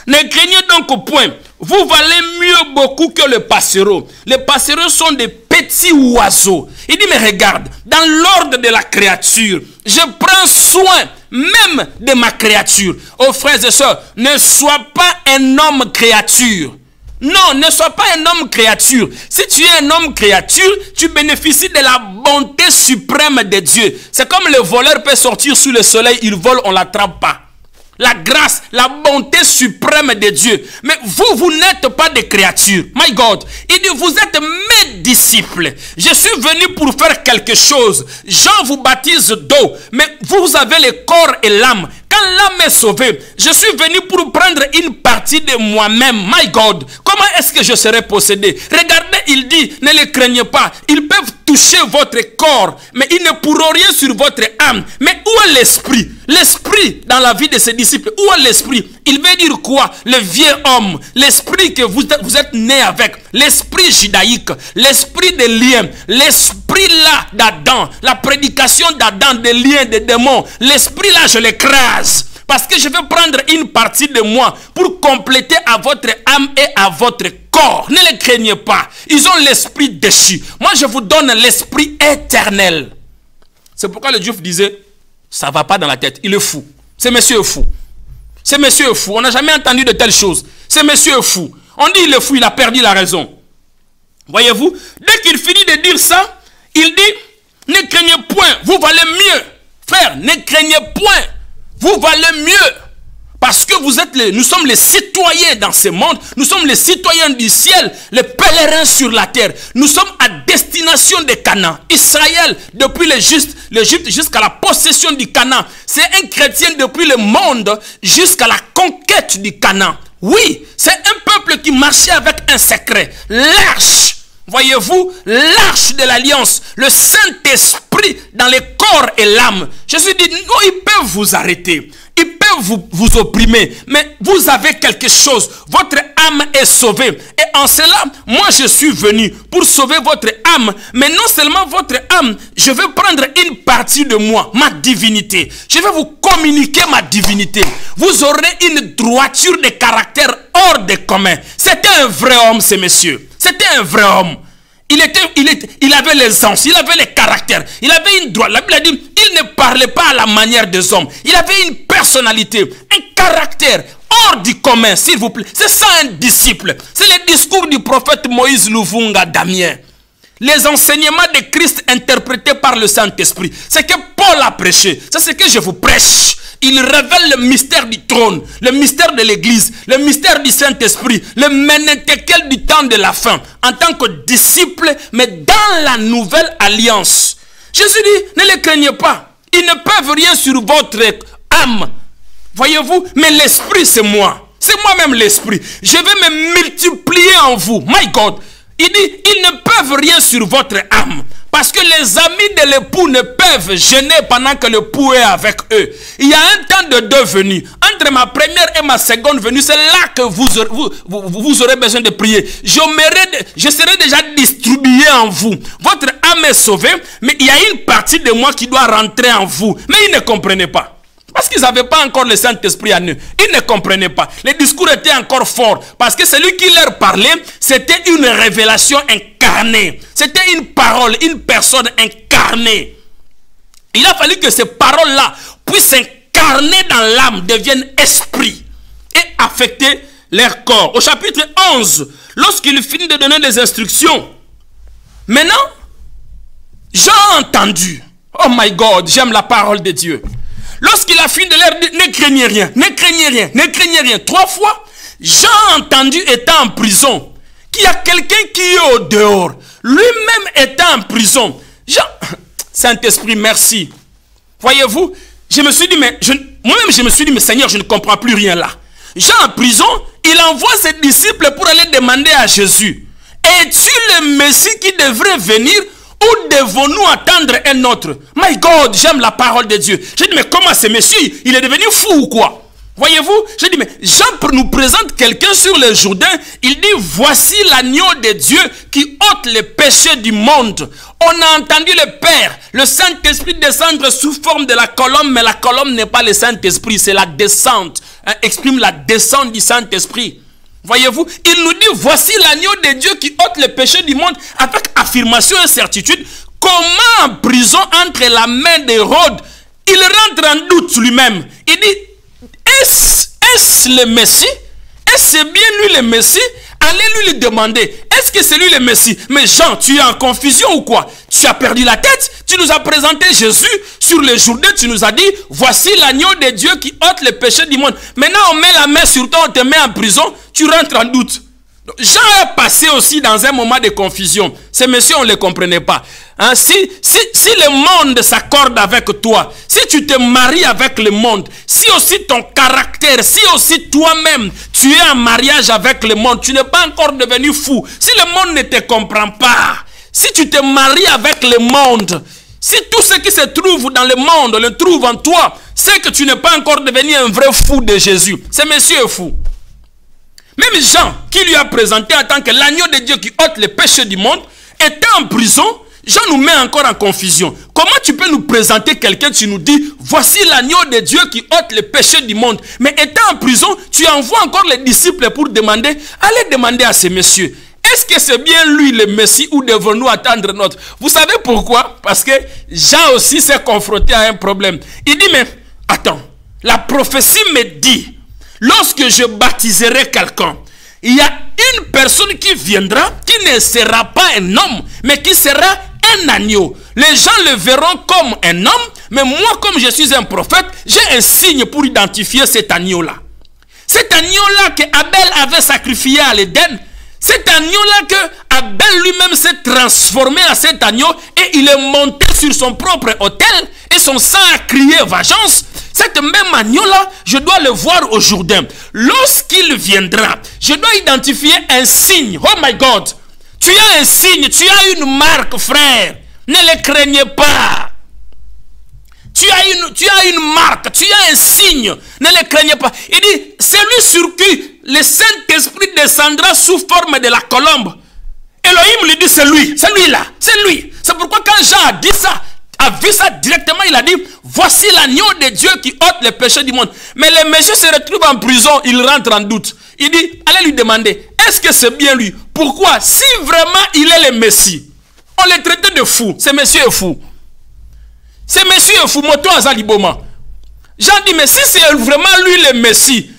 Ne craignez donc point. Vous valez mieux beaucoup que le passereau. Les passereaux sont des petits oiseaux. Il dit, mais regarde, dans l'ordre de la créature, je prends soin même de ma créature. Oh frères et sœurs, ne sois pas un homme créature. Non, ne sois pas un homme créature. Si tu es un homme créature, tu bénéficies de la bonté suprême de Dieu. C'est comme le voleur peut sortir sous le soleil, il vole, on ne l'attrape pas. La grâce, la bonté suprême de Dieu. Mais vous n'êtes pas des créatures. My God. Il dit, vous êtes mes disciples. Je suis venu pour faire quelque chose. Jean vous baptise d'eau. Mais vous avez le corps et l'âme. Quand l'âme est sauvée, je suis venu pour prendre une partie de moi-même. My God. Comment est-ce que je serai possédé? Regardez, il dit, ne les craignez pas. Ils peuvent toucher votre corps, mais ils ne pourront rien sur votre âme. Mais où est l'esprit? L'esprit dans la vie de ses disciples. Où est l'esprit? Il veut dire quoi? Le vieux homme. L'esprit que vous êtes né avec. L'esprit judaïque. L'esprit des liens. L'esprit là d'Adam. La prédication d'Adam, des liens, des démons. L'esprit là, je l'écrase. Parce que je vais prendre une partie de moi pour compléter à votre âme et à votre corps. Ne les craignez pas. Ils ont l'esprit déchu. Moi, je vous donne l'esprit éternel. C'est pourquoi le Juif disait, ça ne va pas dans la tête. Il est fou. Ce monsieur est fou. Ce monsieur est fou. On n'a jamais entendu de telles choses. Ce monsieur est fou. On dit il est fou, il a perdu la raison. Voyez-vous, dès qu'il finit de dire ça, il dit, ne craignez point, vous valez mieux. Frère, ne craignez point. Vous valez mieux. Parce que nous sommes les citoyens dans ce monde. Nous sommes les citoyens du ciel. Les pèlerins sur la terre. Nous sommes à destination de Canaan. Israël, depuis l'Égypte jusqu'à la possession du Canaan. C'est un chrétien depuis le monde jusqu'à la conquête du Canaan. Oui, c'est un peuple qui marchait avec un secret. L'arche. Voyez-vous, l'arche de l'alliance, le Saint-Esprit dans le corps et l'âme. Jésus dit, non, ils peuvent vous arrêter, ils peuvent vous opprimer, mais vous avez quelque chose, votre âme est sauvée. Et en cela, moi je suis venu pour sauver votre âme, mais non seulement votre âme, je vais prendre une partie de moi, ma divinité. Je vais vous communiquer ma divinité. Vous aurez une droiture de caractère hors de commun. C'était un vrai homme, ce monsieur. C'était un vrai homme. il avait l'aisance, il avait les caractères, il avait une droite. La Bible a dit, il ne parlait pas à la manière des hommes. Il avait une personnalité, un caractère hors du commun, s'il vous plaît. C'est ça un disciple. C'est le discours du prophète Moïse Luvunga Damien. Les enseignements de Christ interprétés par le Saint-Esprit. C'est que Paul a prêché. C'est ce que je vous prêche. Il révèle le mystère du trône, le mystère de l'église, le mystère du Saint-Esprit, le Ménétékel du temps de la fin, en tant que disciple, mais dans la nouvelle alliance. Jésus dit, ne les craignez pas. Ils ne peuvent rien sur votre âme. Voyez-vous, mais l'esprit c'est moi. C'est moi-même l'esprit. Je vais me multiplier en vous. My God. Il dit, ils ne peuvent rien sur votre âme. Parce que les amis de l'époux ne peuvent gêner pendant que l'époux est avec eux. Il y a un temps de deux venues. Entre ma première et ma seconde venue, c'est là que vous aurez besoin de prier. Je serai déjà distribué en vous. Votre âme est sauvée, mais il y a une partie de moi qui doit rentrer en vous. Mais ils ne comprenaient pas. Parce qu'ils n'avaient pas encore le Saint-Esprit en eux. Ils ne comprenaient pas. Les discours étaient encore forts. Parce que celui qui leur parlait, c'était une révélation incarnée. C'était une parole, une personne incarnée. Il a fallu que ces paroles-là puissent s'incarner dans l'âme, deviennent esprit et affecter leur corps. Au chapitre 11, lorsqu'il finit de donner des instructions, maintenant, j'ai entendu. Oh my God, j'aime la parole de Dieu. Lorsqu'il a fini de leur dire, ne craignez rien, ne craignez rien, ne craignez rien. 3 fois, j'ai entendu étant en prison, qu'il y a quelqu'un qui est au dehors. Lui-même étant en prison. Saint-Esprit, merci. Voyez-vous, je me suis dit, moi-même je me suis dit, mais Seigneur, je ne comprends plus rien là. Jean en prison, il envoie ses disciples pour aller demander à Jésus, es-tu le Messie qui devrait venir? Où devons-nous attendre un autre? My God, j'aime la parole de Dieu. J'ai dit, mais comment ce monsieur, il est devenu fou ou quoi? Voyez-vous, j'ai dit, mais Jean nous présente quelqu'un sur le Jourdain. Il dit, voici l'agneau de Dieu qui ôte les péchés du monde. On a entendu le Père, le Saint-Esprit descendre sous forme de la colombe, mais la colombe n'est pas le Saint-Esprit, c'est la descente. Exprime la descente du Saint-Esprit. Voyez-vous, il nous dit, voici l'agneau de Dieu qui ôte les péchés du monde, avec affirmation et certitude. Comment en prison, entre la main d'Hérode, il rentre en doute lui-même. Il dit, est-ce le Messie? Est-ce bien lui le Messie? Allez lui demander, est-ce que c'est lui le Messie? Mais Jean, tu es en confusion ou quoi? Tu as perdu la tête? Tu nous as présenté Jésus sur le Jourdain, tu nous as dit, voici l'agneau de Dieu qui ôte les péchés du monde. Maintenant on met la main sur toi, on te met en prison, tu rentres en doute. Jean est passé aussi dans un moment de confusion. Ces messieurs, on ne les comprenait pas. Hein? Si le monde s'accorde avec toi, si tu te maries avec le monde, si aussi ton caractère, si aussi toi-même, tu es en mariage avec le monde, tu n'es pas encore devenu fou. Si le monde ne te comprend pas, si tu te maries avec le monde, si tout ce qui se trouve dans le monde le trouve en toi, c'est que tu n'es pas encore devenu un vrai fou de Jésus. Ce monsieur est fou. Même Jean, qui lui a présenté en tant que l'agneau de Dieu qui ôte les péchés du monde, était en prison. Jean nous met encore en confusion. Comment tu peux nous présenter quelqu'un, tu nous dis, voici l'agneau de Dieu qui ôte les péchés du monde. Mais étant en prison, tu envoies encore les disciples pour demander, allez demander à ces messieurs, est-ce que c'est bien lui le Messie ou devons-nous attendre notre? Vous savez pourquoi? Parce que Jean aussi s'est confronté à un problème. Il dit, mais attends, la prophétie me dit, lorsque je baptiserai quelqu'un, il y a une personne qui viendra, qui ne sera pas un homme, mais qui sera un agneau. Les gens le verront comme un homme, mais moi, comme je suis un prophète, j'ai un signe pour identifier cet agneau-là. Cet agneau-là que Abel avait sacrifié à l'Éden, cet agneau-là que Abel lui-même s'est transformé en cet agneau et il est monté sur son propre autel et son sang a crié vengeance. Cet même agneau-là, je dois le voir au Jourdain. Lorsqu'il viendra, je dois identifier un signe. Oh my God! Tu as un signe, tu as une marque, frère. Ne le craignez pas. Tu as une marque, tu as un signe. Ne le craignez pas. Il dit, celui sur qui le Saint-Esprit descendra sous forme de la colombe. Elohim lui dit, c'est lui, c'est lui-là, c'est lui. C'est pourquoi quand Jean a dit ça, a vu ça directement, il a dit, voici l'agneau de Dieu qui ôte les péchés du monde. Mais les messieurs se retrouvent en prison, ils rentrent en doute. Il dit, allez lui demander, est-ce que c'est bien lui? Pourquoi? Si vraiment il est le Messie, on le traitait de fou. Ce monsieur est fou. Ce monsieur est fou. Moto Azaliboma. Jean dit, mais si c'est vraiment lui le Messie,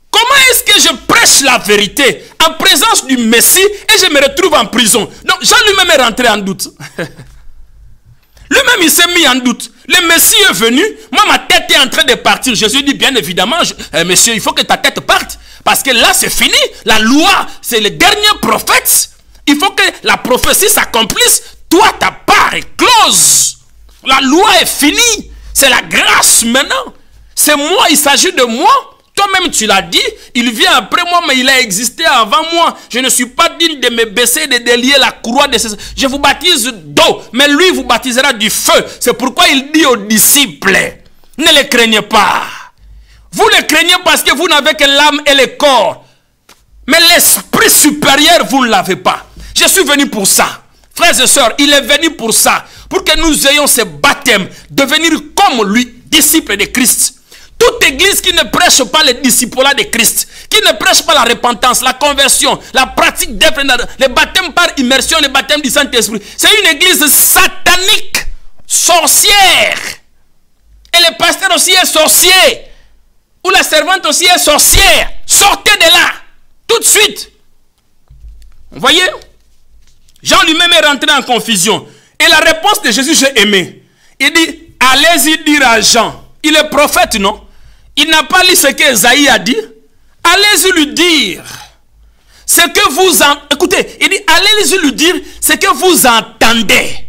comment est-ce que je prêche la vérité en présence du Messie et je me retrouve en prison? Donc Jean lui-même est rentré en doute. Lui-même il s'est mis en doute. Le Messie est venu, moi ma tête est en train de partir. Jésus dit, bien évidemment, monsieur, il faut que ta tête parte. Parce que là c'est fini. La loi, c'est le dernier prophète. Il faut que la prophétie s'accomplisse. Toi, ta part est close. La loi est finie. C'est la grâce maintenant. C'est moi, il s'agit de moi. Toi-même, tu l'as dit. Il vient après moi, mais il a existé avant moi. Je ne suis pas digne de me baisser, de délier la croix de ses... Je vous baptise d'eau, mais lui vous baptisera du feu. C'est pourquoi il dit aux disciples, ne les craignez pas. Vous les craignez parce que vous n'avez que l'âme et le corps. Mais l'esprit supérieur, vous ne l'avez pas. Je suis venu pour ça. Frères et sœurs, il est venu pour ça. Pour que nous ayons ce baptême, devenir comme lui, disciples de Christ. Toute église qui ne prêche pas le discipulat de Christ, qui ne prêche pas la repentance, la conversion, la pratique d'être, le baptême par immersion, le baptême du Saint-Esprit, c'est une église satanique, sorcière. Et le pasteur aussi est sorcier. Ou la servante aussi est sorcière. Sortez de là, tout de suite. Vous voyez? Jean lui-même est rentré en confusion. Et la réponse de Jésus, j'ai aimé. Il dit, allez-y dire à Jean. Il est prophète, non? Il n'a pas lu ce qu'Ésaïe a dit. Allez-y lui dire. Ce que vous écoutez, il dit, allez-y lui dire ce que vous entendez.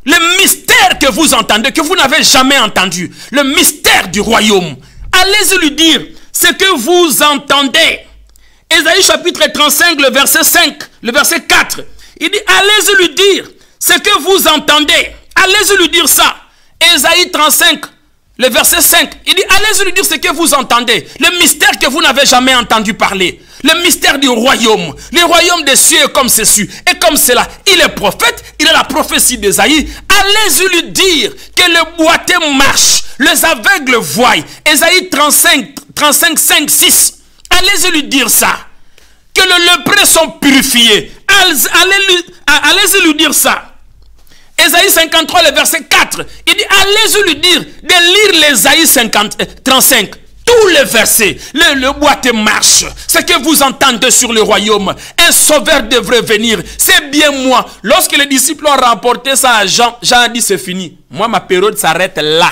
Le mystère que vous entendez, que vous n'avez jamais entendu. Le mystère du royaume. Allez-y lui dire ce que vous entendez. Ésaïe chapitre 35, le verset 5, le verset 4. Il dit, allez-y lui dire ce que vous entendez. Allez-y lui dire ça. Ésaïe 35, le verset 5. Il dit, allez-y lui dire ce que vous entendez. Le mystère que vous n'avez jamais entendu parler. Le mystère du royaume. Le royaume des cieux est comme ceci. Et comme cela. Il est prophète. Il a la prophétie d'Ésaïe. Allez-y lui dire que le boiteux marche. Les aveugles voient. Ésaïe 35, 5, 6. Allez-y lui dire ça. Que les lépreux sont purifiés. Allez-y lui dire ça. Ésaïe 53, le verset 4. Il dit, allez-y lui dire de lire l'Ésaïe 35. Tous les versets. Le boiteux marche. Ce que vous entendez sur le royaume. Un sauveur devrait venir. C'est bien moi. Lorsque les disciples ont rapporté ça à Jean, Jean a dit, c'est fini. Moi, ma période s'arrête là.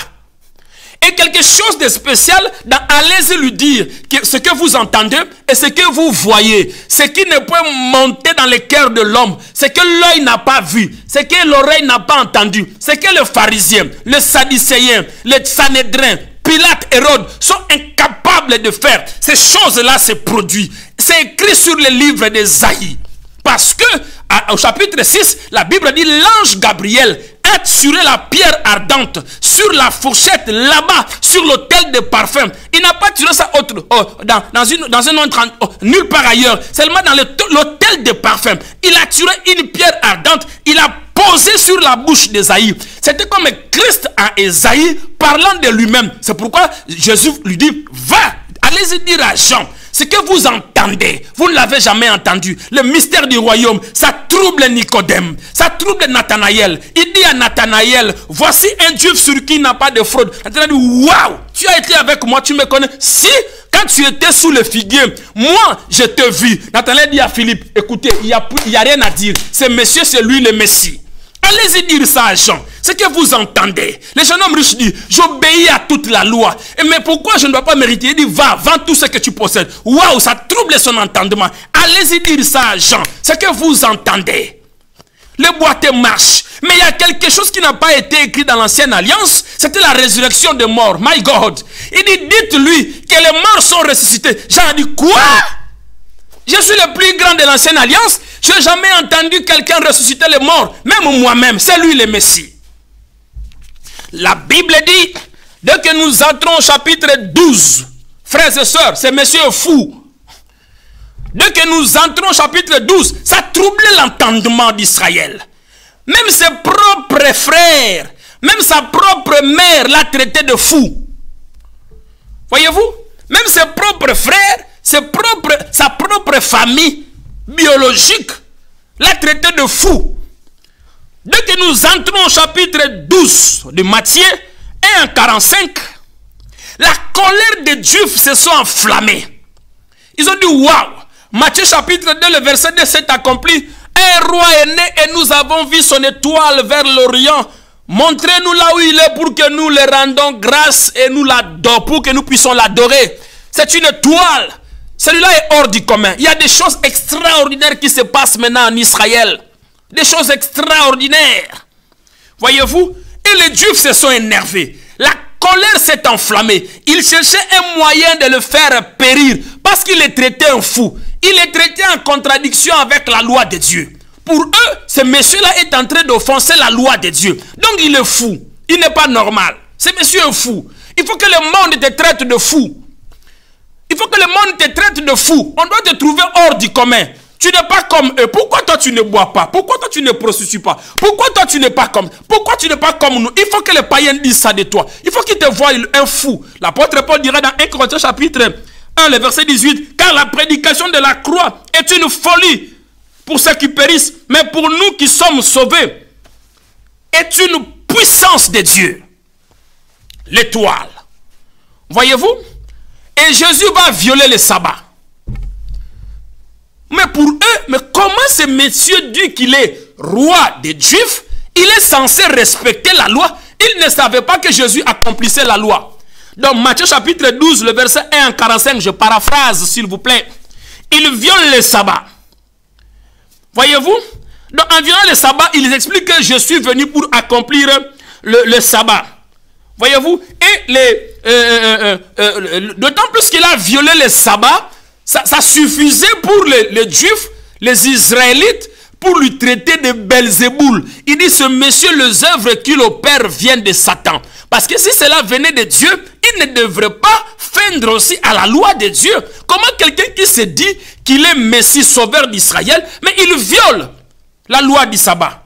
Et quelque chose de spécial dans allez-y lui dire que ce que vous entendez et ce que vous voyez, ce qui ne peut monter dans le cœur de l'homme, ce que l'œil n'a pas vu, ce que l'oreille n'a pas entendu, ce que les pharisiens, les sadducéens, les Sanhédrins, Pilate, Hérode sont incapables de faire. Ces choses-là se produisent. C'est écrit sur le livre d'Ésaïe. Parce que au chapitre 6, la Bible dit l'ange Gabriel a tiré la pierre ardente sur la fourchette là-bas, sur l'autel de parfum. Il n'a pas tiré ça autre, dans un autre, nulle part ailleurs, seulement dans l'autel de parfum. Il a tiré une pierre ardente, il a posé sur la bouche d'Ésaïe. C'était comme Christ à Ésaïe parlant de lui-même. C'est pourquoi Jésus lui dit, va, allez-y dire à Jean. Ce que vous entendez, vous ne l'avez jamais entendu. Le mystère du royaume, ça trouble Nicodème, ça trouble Nathanaël. Il dit à Nathanaël, voici un Dieu sur qui il n'a pas de fraude. Nathanaël dit, waouh, tu as été avec moi, tu me connais. Si, quand tu étais sous le figuier, moi, je te vis. Nathanaël dit à Philippe, écoutez, il n'y a rien à dire. Ce monsieur, c'est lui le Messie. Allez-y dire ça à Jean. Ce que vous entendez. Le jeune homme riche dit, j'obéis à toute la loi. Mais pourquoi je ne dois pas mériter? Il dit, va, vends tout ce que tu possèdes. Waouh, ça trouble son entendement. Allez-y dire ça à Jean. Ce que vous entendez. Le boiteux marche. Mais il y a quelque chose qui n'a pas été écrit dans l'ancienne alliance. C'était la résurrection des morts. My God. Il dit, dites-lui que les morts sont ressuscités. Jean a dit, quoi? Je suis le plus grand de l'ancienne alliance. Je n'ai jamais entendu quelqu'un ressusciter les morts. Même moi-même. C'est lui le Messie. La Bible dit, dès que nous entrons au chapitre 12, frères et sœurs, c'est monsieur fou. Dès que nous entrons au chapitre 12, ça troublait l'entendement d'Israël. Même ses propres frères, même sa propre mère l'a traité de fou. Voyez-vous? Même ses propres frères, sa propre famille biologique l'a traité de fou. Dès que nous entrons au chapitre 12 de Matthieu, et en 45, la colère des Juifs se sont enflammés. Ils ont dit, waouh, Matthieu chapitre 2, le verset 2 s'est accompli. Un roi est né et nous avons vu son étoile vers l'Orient. Montrez-nous là où il est pour que nous le rendons grâce et nous l'adorons, pour que nous puissions l'adorer. C'est une étoile. Celui-là est hors du commun. Il y a des choses extraordinaires qui se passent maintenant en Israël. Des choses extraordinaires. Voyez-vous? Et les Juifs se sont énervés. La colère s'est enflammée. Ils cherchaient un moyen de le faire périr. Parce qu'il les traitait un fou. Il les traitait en contradiction avec la loi de Dieu. Pour eux, ce monsieur-là est en train d'offenser la loi de Dieu. Donc il est fou. Il n'est pas normal. Ce monsieur est fou. Il faut que le monde te traite de fou. Il faut que le monde te traite de fou. On doit te trouver hors du commun. Tu n'es pas comme eux. Pourquoi toi tu ne bois pas? Pourquoi toi tu ne prostitues pas? Pourquoi toi tu n'es pas comme? Pourquoi tu n'es pas comme nous? Il faut que les païens disent ça de toi. Il faut qu'ils te voient un fou. L'apôtre Paul dirait dans 1 Corinthiens chapitre 1, le verset 18, car la prédication de la croix est une folie pour ceux qui périssent, mais pour nous qui sommes sauvés, est une puissance de Dieu. L'étoile. Voyez-vous? Et Jésus va violer le sabbat. Mais pour eux, mais comment ce monsieur dit qu'il est roi des Juifs? Il est censé respecter la loi. Il ne savait pas que Jésus accomplissait la loi. Dans Matthieu chapitre 12, le verset 1 en 45, je paraphrase s'il vous plaît. Il viole le sabbat. Voyez-vous? Donc en violant le sabbat, ils expliquent que je suis venu pour accomplir le sabbat. Voyez-vous? Et d'autant plus qu'il a violé le sabbat, ça suffisait pour les Juifs, les Israélites, pour lui traiter de Belzéboul. Il dit, ce monsieur, les œuvres qu'il opère viennent de Satan. Parce que si cela venait de Dieu, il ne devrait pas feindre aussi à la loi de Dieu. Comment quelqu'un qui se dit qu'il est Messie sauveur d'Israël, mais il viole la loi du sabbat.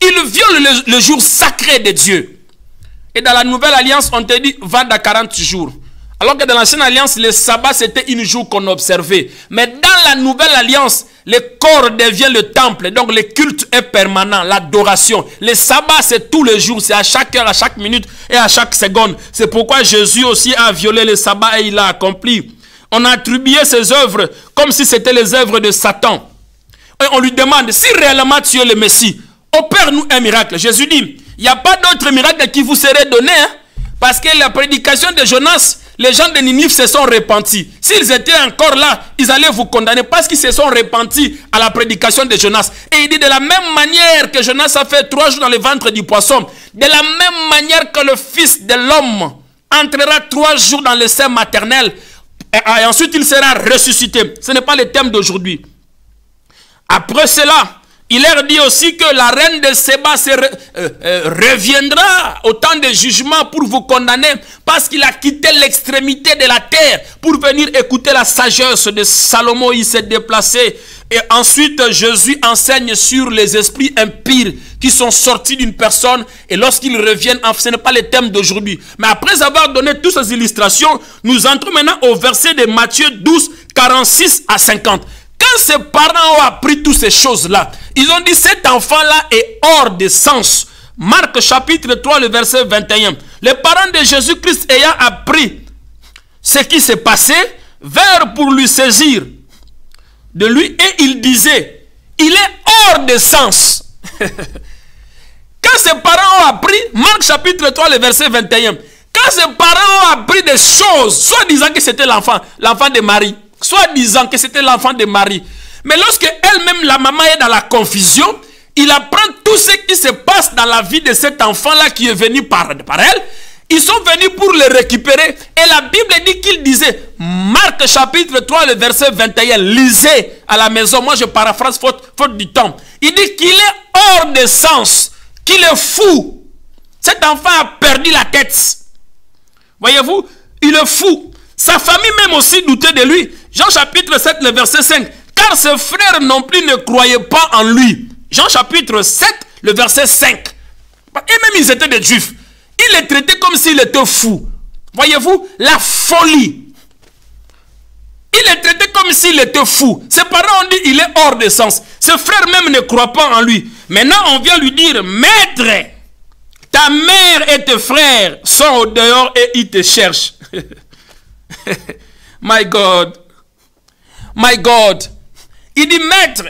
Il viole le jour sacré de Dieu. Et dans la nouvelle alliance, on te dit, va dans 40 jours. Alors que dans l'ancienne alliance, le sabbat, c'était une jour qu'on observait. Mais dans la nouvelle alliance, le corps devient le temple. Donc le culte est permanent, l'adoration. Le sabbat, c'est tous les jours. C'est à chaque heure, à chaque minute et à chaque seconde. C'est pourquoi Jésus aussi a violé le sabbat et il l'a accompli. On a attribué ses œuvres comme si c'était les œuvres de Satan. Et on lui demande, si réellement tu es le Messie, opère-nous un miracle. Jésus dit, il n'y a pas d'autre miracle qui vous serait donné. Hein? Parce que la prédication de Jonas, les gens de Ninive se sont repentis. S'ils étaient encore là, ils allaient vous condamner parce qu'ils se sont repentis à la prédication de Jonas. Et il dit de la même manière que Jonas a fait 3 jours dans le ventre du poisson, de la même manière que le Fils de l'homme entrera 3 jours dans le sein maternel et ensuite il sera ressuscité. Ce n'est pas le thème d'aujourd'hui. Après cela, il leur dit aussi que la reine de Séba reviendra au temps de jugement pour vous condamner parce qu'il a quitté l'extrémité de la terre pour venir écouter la sagesse de Salomon. Il s'est déplacé. Et ensuite, Jésus enseigne sur les esprits impurs qui sont sortis d'une personne. Et lorsqu'ils reviennent, ce n'est pas le thème d'aujourd'hui. Mais après avoir donné toutes ces illustrations, nous entrons maintenant au verset de Matthieu 12, 46 à 50. Quand ses parents ont appris toutes ces choses-là, ils ont dit cet enfant-là est hors de sens. Marc chapitre 3, le verset 21. Les parents de Jésus-Christ ayant appris ce qui s'est passé, vinrent pour lui saisir de lui et il disait, il est hors de sens. Quand ses parents ont appris, Marc chapitre 3, le verset 21. Quand ses parents ont appris des choses, soit disant que c'était l'enfant de Marie, soit disant que c'était l'enfant de Marie. Mais lorsque elle-même, la maman, est dans la confusion, il apprend tout ce qui se passe dans la vie de cet enfant-là qui est venu par elle. Ils sont venus pour le récupérer. Et la Bible dit qu'il disait, Marc chapitre 3, le verset 21, lisez à la maison. Moi, je paraphrase faute du temps. Il dit qu'il est hors de sens, qu'il est fou. Cet enfant a perdu la tête. Voyez-vous, il est fou. Sa famille même aussi doutait de lui. Jean chapitre 7, le verset 5. Car ses frères non plus ne croyaient pas en lui. Jean chapitre 7, le verset 5. Et même ils étaient des Juifs. Il les traitait comme s'il était fou. Voyez-vous, la folie. Il est traité comme s'il était fou. Ses parents ont dit il est hors de sens. Ses frères même ne croient pas en lui. Maintenant, on vient lui dire, maître, ta mère et tes frères sont au dehors et ils te cherchent. My God. My God. Il dit, maître,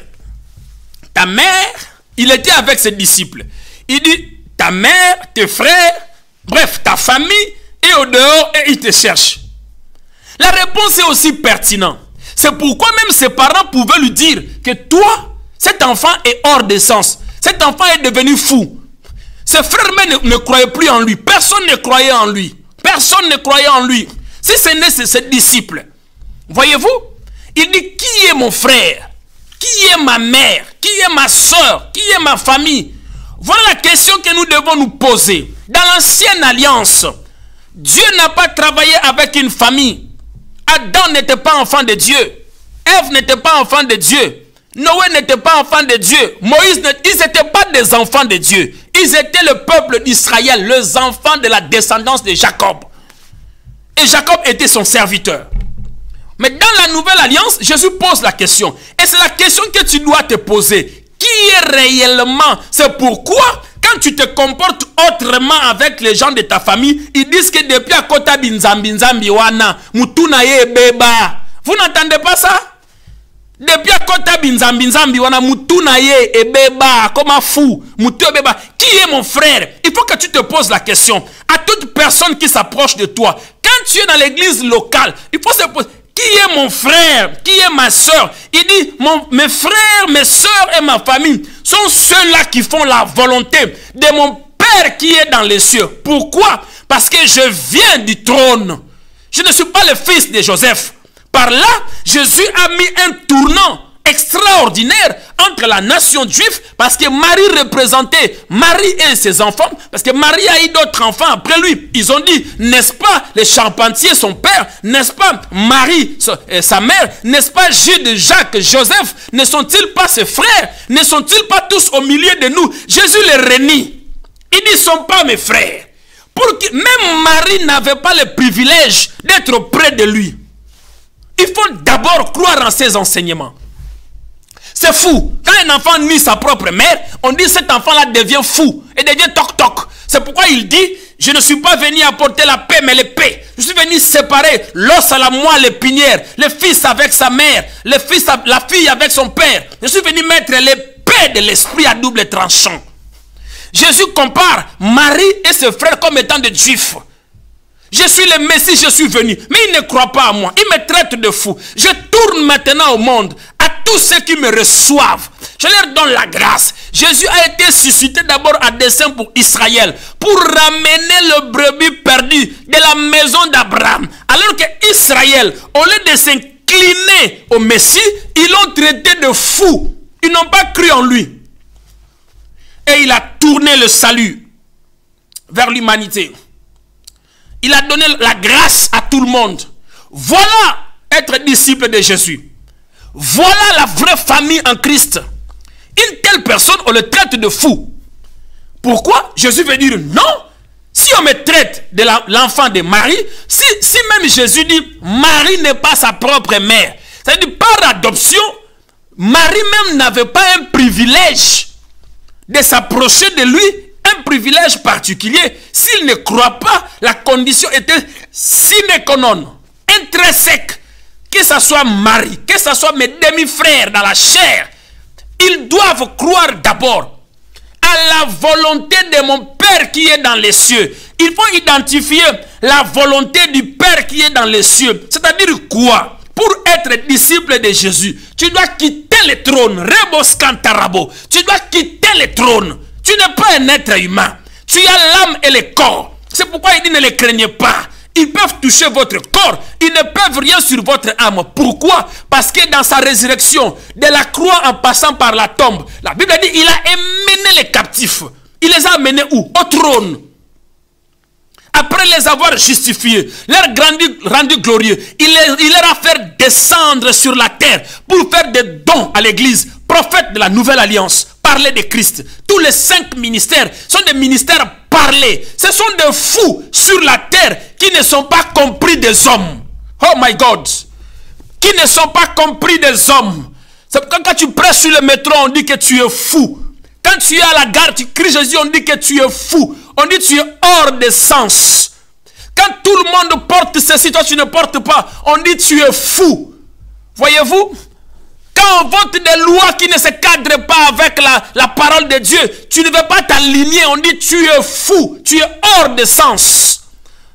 ta mère, il était avec ses disciples. Il dit, ta mère, tes frères, bref, ta famille est au dehors et ils te cherchent. La réponse est aussi pertinente. C'est pourquoi même ses parents pouvaient lui dire que toi, cet enfant est hors de sens. Cet enfant est devenu fou. Ses frères même ne croyaient plus en lui. Personne ne croyait en lui. Personne ne croyait en lui. Si ce n'est ses disciples. Voyez-vous? Il dit, qui est mon frère? Qui est ma mère? Qui est ma soeur? Qui est ma famille? Voilà la question que nous devons nous poser. Dans l'ancienne alliance, Dieu n'a pas travaillé avec une famille. Adam n'était pas enfant de Dieu. Ève n'était pas enfant de Dieu. Noé n'était pas enfant de Dieu. Moïse, ils n'étaient pas des enfants de Dieu. Ils étaient le peuple d'Israël, les enfants de la descendance de Jacob. Et Jacob était son serviteur. Mais dans la nouvelle alliance, Jésus pose la question. Et c'est la question que tu dois te poser. Qui est réellement? C'est pourquoi, quand tu te comportes autrement avec les gens de ta famille, ils disent que depuis à Kota Binzambi wana, mutuna ye beba. Vous n'entendez pas ça? Depuis à Kota Binzambi wana, mutuna ye beba, comme un fou, mutu beba. Qui est mon frère? Il faut que tu te poses la question. À toute personne qui s'approche de toi, quand tu es dans l'église locale, il faut se poser. Qui est mon frère? Qui est ma soeur? Il dit, mes frères, mes soeurs et ma famille sont ceux-là qui font la volonté de mon Père qui est dans les cieux. Pourquoi? Parce que je viens du trône. Je ne suis pas le fils de Joseph. Par là, Jésus a mis un tournant extraordinaire entre la nation juive, parce que Marie représentait Marie et ses enfants, parce que Marie a eu d'autres enfants après lui. Ils ont dit, n'est-ce pas le charpentier son père, n'est-ce pas Marie sa mère, n'est-ce pas Jude, Jacques, Joseph, ne sont-ils pas ses frères, ne sont-ils pas tous au milieu de nous? Jésus les renie. Il dit, ils ne sont pas mes frères. Pour que même Marie n'avait pas le privilège d'être auprès de lui. Il faut d'abord croire en ses enseignements. C'est fou. Quand un enfant nie sa propre mère, on dit cet enfant-là devient fou et devient toc-toc. C'est pourquoi il dit, je ne suis pas venu apporter la paix, mais l'épée. Je suis venu séparer l'os à la moelle épinière, le fils avec sa mère, la fille avec son père. Je suis venu mettre l'épée de l'esprit à double tranchant. Jésus compare Marie et ses frères comme étant des juifs. Je suis le Messie, je suis venu. Mais ils ne croient pas à moi. Ils me traitent de fou. Je tourne maintenant au monde, à tous ceux qui me reçoivent. Je leur donne la grâce. Jésus a été suscité d'abord à dessein pour Israël, pour ramener le brebis perdu de la maison d'Abraham. Alors que Israël, au lieu de s'incliner au Messie, ils l'ont traité de fou. Ils n'ont pas cru en lui. Et il a tourné le salut vers l'humanité. Il a donné la grâce à tout le monde. Voilà être disciple de Jésus. Voilà la vraie famille en Christ. Une telle personne, on le traite de fou. Pourquoi? Jésus veut dire non. Si on me traite de l'enfant de Marie, si même Jésus dit Marie n'est pas sa propre mère, c'est-à-dire par adoption, Marie même n'avait pas un privilège de s'approcher de lui, un privilège particulier. S'il ne croit pas, la condition était sine qua non, intrinsèque. Que ce soit Marie, que ce soit mes demi-frères dans la chair, ils doivent croire d'abord à la volonté de mon Père qui est dans les cieux. Il faut identifier la volonté du Père qui est dans les cieux. C'est-à-dire quoi? Pour être disciple de Jésus, tu dois quitter le trône. Rebos cantarabo. Tu dois quitter le trône. Tu n'es pas un être humain. Tu as l'âme et le corps. C'est pourquoi il dit ne les craignez pas. Ils peuvent toucher votre corps. Ils ne peuvent rien sur votre âme. Pourquoi? Parce que dans sa résurrection, de la croix en passant par la tombe, la Bible dit il a emmené les captifs. Il les a amenés où? Au trône. Après les avoir justifiés, leur rendu glorieux, il leur a fait descendre sur la terre pour faire des dons à l'église. Prophète de la nouvelle alliance, parler de Christ. Tous les 5 ministères sont des ministères parlés. Ce sont des fous sur la terre qui ne sont pas compris des hommes. Oh my God. qui ne sont pas compris des hommes. C'est pourquoi quand tu prêches sur le métro, on dit que tu es fou. Quand tu es à la gare, tu cries Jésus, on dit que tu es fou. On dit que tu es hors de sens. Quand tout le monde porte ceci, toi tu ne portes pas, on dit que tu es fou. Voyez-vous? Quand on vote des lois qui ne se cadrent pas avec la parole de Dieu, tu ne veux pas t'aligner, on dit que tu es fou, tu es hors de sens.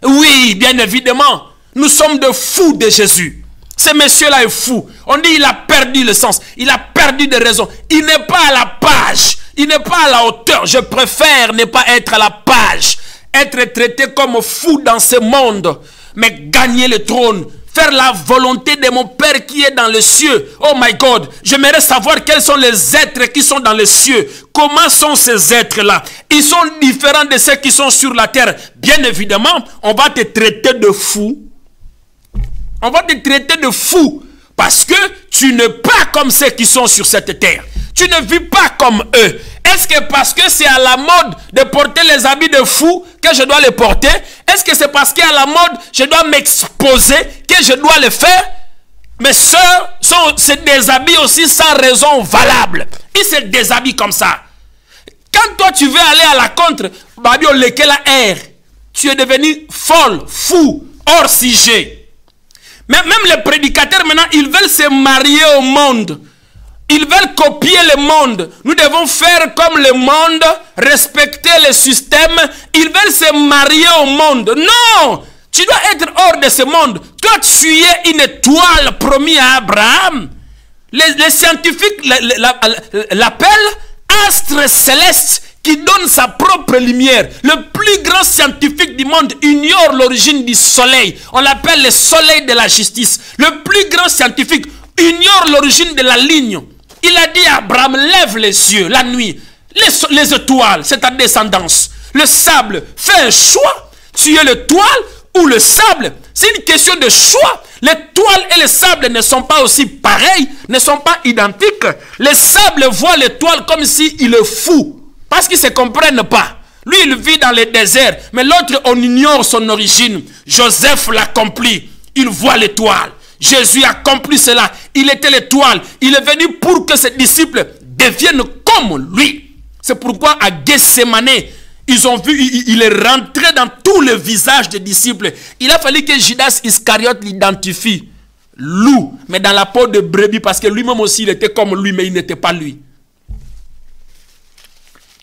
Oui, bien évidemment, nous sommes de fous de Jésus. Ce monsieur-là est fou. On dit qu'il a perdu le sens. Il a perdu de raison. Il n'est pas à la page. Il n'est pas à la hauteur. Je préfère ne pas être à la page. Être traité comme fou dans ce monde. Mais gagner le trône. Faire la volonté de mon Père qui est dans les cieux. Oh my God. J'aimerais savoir quels sont les êtres qui sont dans les cieux. Comment sont ces êtres-là? Ils sont différents de ceux qui sont sur la terre. Bien évidemment, on va te traiter de fou. On va te traiter de fou parce que tu n'es pas comme ceux qui sont sur cette terre. Tu ne vis pas comme eux. Est-ce que parce que c'est à la mode de porter les habits de fou que je dois les porter? Est-ce que c'est parce qu'à la mode je dois m'exposer que je dois le faire? Mes soeurs, c'est des habits aussi sans raison valable. Ils se déshabillent comme ça. Quand toi tu veux aller à la contre, tu es devenu folle, fou, hors sujet. Mais même les prédicateurs maintenant, ils veulent se marier au monde. Ils veulent copier le monde. Nous devons faire comme le monde, respecter le système. Ils veulent se marier au monde. Non! Tu dois être hors de ce monde. Toi, tu es une étoile promise à Abraham. Les scientifiques l'appellent astre céleste qui donne sa propre lumière. Le plus grand scientifique du monde ignore l'origine du soleil. On l'appelle le soleil de la justice. Le plus grand scientifique ignore l'origine de la ligne. Il a dit à Abraham, lève les yeux la nuit. Les étoiles, c'est ta descendance. Le sable, fais un choix. Tu es l'étoile ou le sable. C'est une question de choix. L'étoile et le sable ne sont pas aussi pareils, ne sont pas identiques. Le sable voit l'étoile comme s'il est fou. Parce qu'ils ne se comprennent pas. Lui, il vit dans les déserts. Mais l'autre, on ignore son origine. Joseph l'accomplit. Il voit l'étoile. Jésus accomplit cela. Il était l'étoile. Il est venu pour que ses disciples deviennent comme lui. C'est pourquoi à Gethsémane, ils ont vu, il est rentré dans tous les visages des disciples. Il a fallu que Judas Iscariote l'identifie. Loup, mais dans la peau de brebis, parce que lui-même aussi, il était comme lui, mais il n'était pas lui.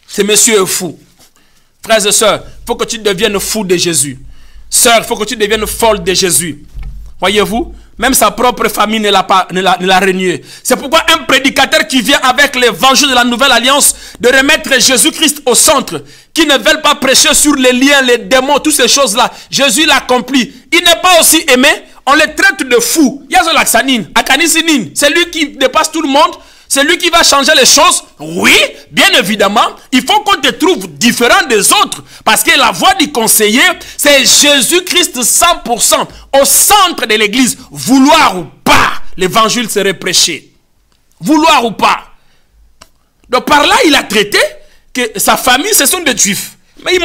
Ce monsieur est fou. Frères et sœurs, il faut que tu deviennes fou de Jésus. Sœur, il faut que tu deviennes folle de Jésus. Voyez-vous, même sa propre famille ne l'a renié. C'est pourquoi un prédicateur qui vient avec l'évangile de la nouvelle alliance, de remettre Jésus-Christ au centre, qui ne veulent pas prêcher sur les liens, les démons, toutes ces choses-là, Jésus l'accomplit. Il n'est pas aussi aimé, on le traite de fou. C'est lui qui dépasse tout le monde. C'est lui qui va changer les choses. Oui, bien évidemment, il faut qu'on te trouve différent des autres. Parce que la voix du conseiller, c'est Jésus-Christ 100% au centre de l'église. Vouloir ou pas, l'évangile serait prêché. Vouloir ou pas. Donc par là, il a traité que sa famille, ce sont des juifs. Mais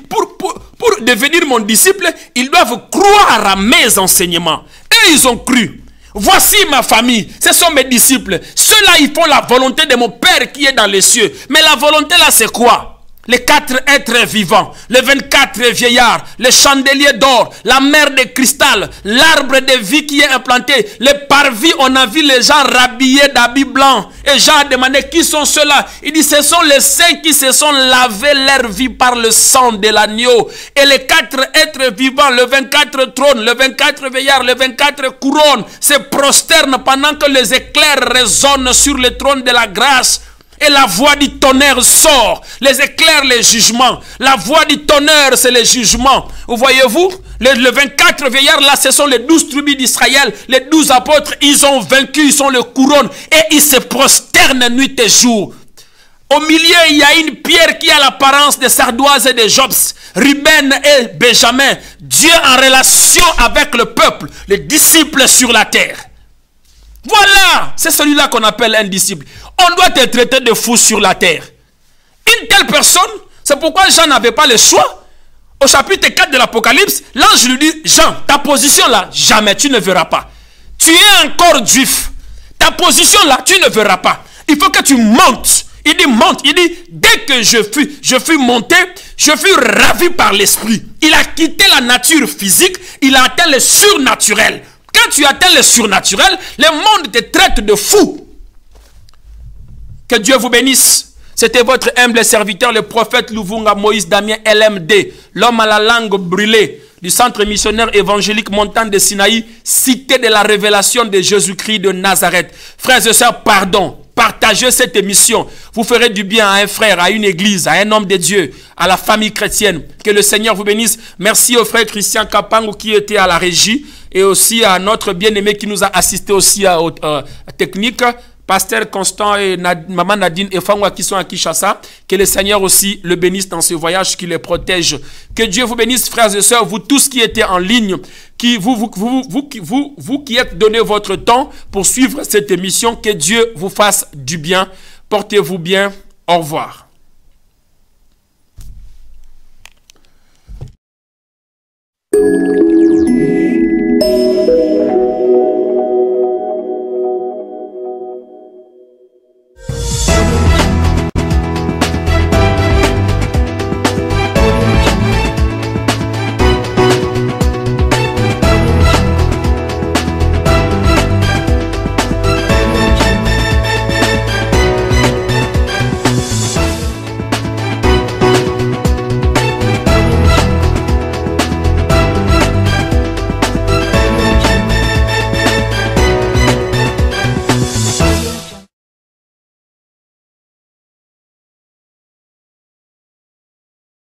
pour devenir mon disciple, ils doivent croire à mes enseignements. Et ils ont cru. Voici ma famille, ce sont mes disciples. Ceux-là, ils font la volonté de mon Père qui est dans les cieux. Mais la volonté là, c'est quoi? Les 4 êtres vivants, les 24 vieillards, les chandeliers d'or, la mer de cristal, l'arbre de vie qui est implanté, les parvis, on a vu les gens rhabillés d'habits blancs. Et Jean a demandé qui sont ceux-là. Il dit ce sont les saints qui se sont lavés leur vie par le sang de l'agneau. Et les 4 êtres vivants, les 24 trônes, les 24 vieillards, les 24 couronnes se prosternent pendant que les éclairs résonnent sur le trône de la grâce. Et la voix du tonnerre sort. Les éclairs, les jugements. La voix du tonnerre, c'est les jugements. Vous voyez-vous, les 24 vieillards là, ce sont les 12 tribus d'Israël. Les 12 apôtres, ils ont vaincu, ils sont les couronnes. Et ils se prosternent nuit et jour. Au milieu, il y a une pierre qui a l'apparence de Sardoise et de Jobs. Ruben et Benjamin. Dieu en relation avec le peuple. Les disciples sur la terre. Voilà, c'est celui-là qu'on appelle un disciple. On doit te traiter de fou sur la terre. Une telle personne, c'est pourquoi Jean n'avait pas le choix. Au chapitre 4 de l'Apocalypse, l'ange lui dit, Jean, ta position là, jamais tu ne verras pas. Tu es encore juif. Ta position là, tu ne verras pas. Il faut que tu montes. Il dit monte. Il dit dès que je fus monté, je fus ravi par l'esprit. Il a quitté la nature physique, il a atteint le surnaturel. Quand tu atteins le surnaturel, le monde te traite de fou. Que Dieu vous bénisse. C'était votre humble serviteur, le prophète Luvunga Moïse Damien LMD, l'homme à la langue brûlée du centre missionnaire évangélique Montagne de Sinaï, cité de la révélation de Jésus-Christ de Nazareth. Frères et sœurs, pardon. Partagez cette émission. Vous ferez du bien à un frère, à une église, à un homme de Dieu, à la famille chrétienne. Que le Seigneur vous bénisse. Merci au frère Christian Kapango qui était à la régie et aussi à notre bien-aimé qui nous a assisté aussi à technique. Pasteur Constant et Maman Nadine et Fangwa qui sont à Kinshasa. Que le Seigneur aussi le bénisse dans ce voyage, qu'il les protège. Que Dieu vous bénisse, frères et sœurs, vous tous qui étiez en ligne, qui vous qui êtes donné votre temps pour suivre cette émission. Que Dieu vous fasse du bien. Portez-vous bien. Au revoir.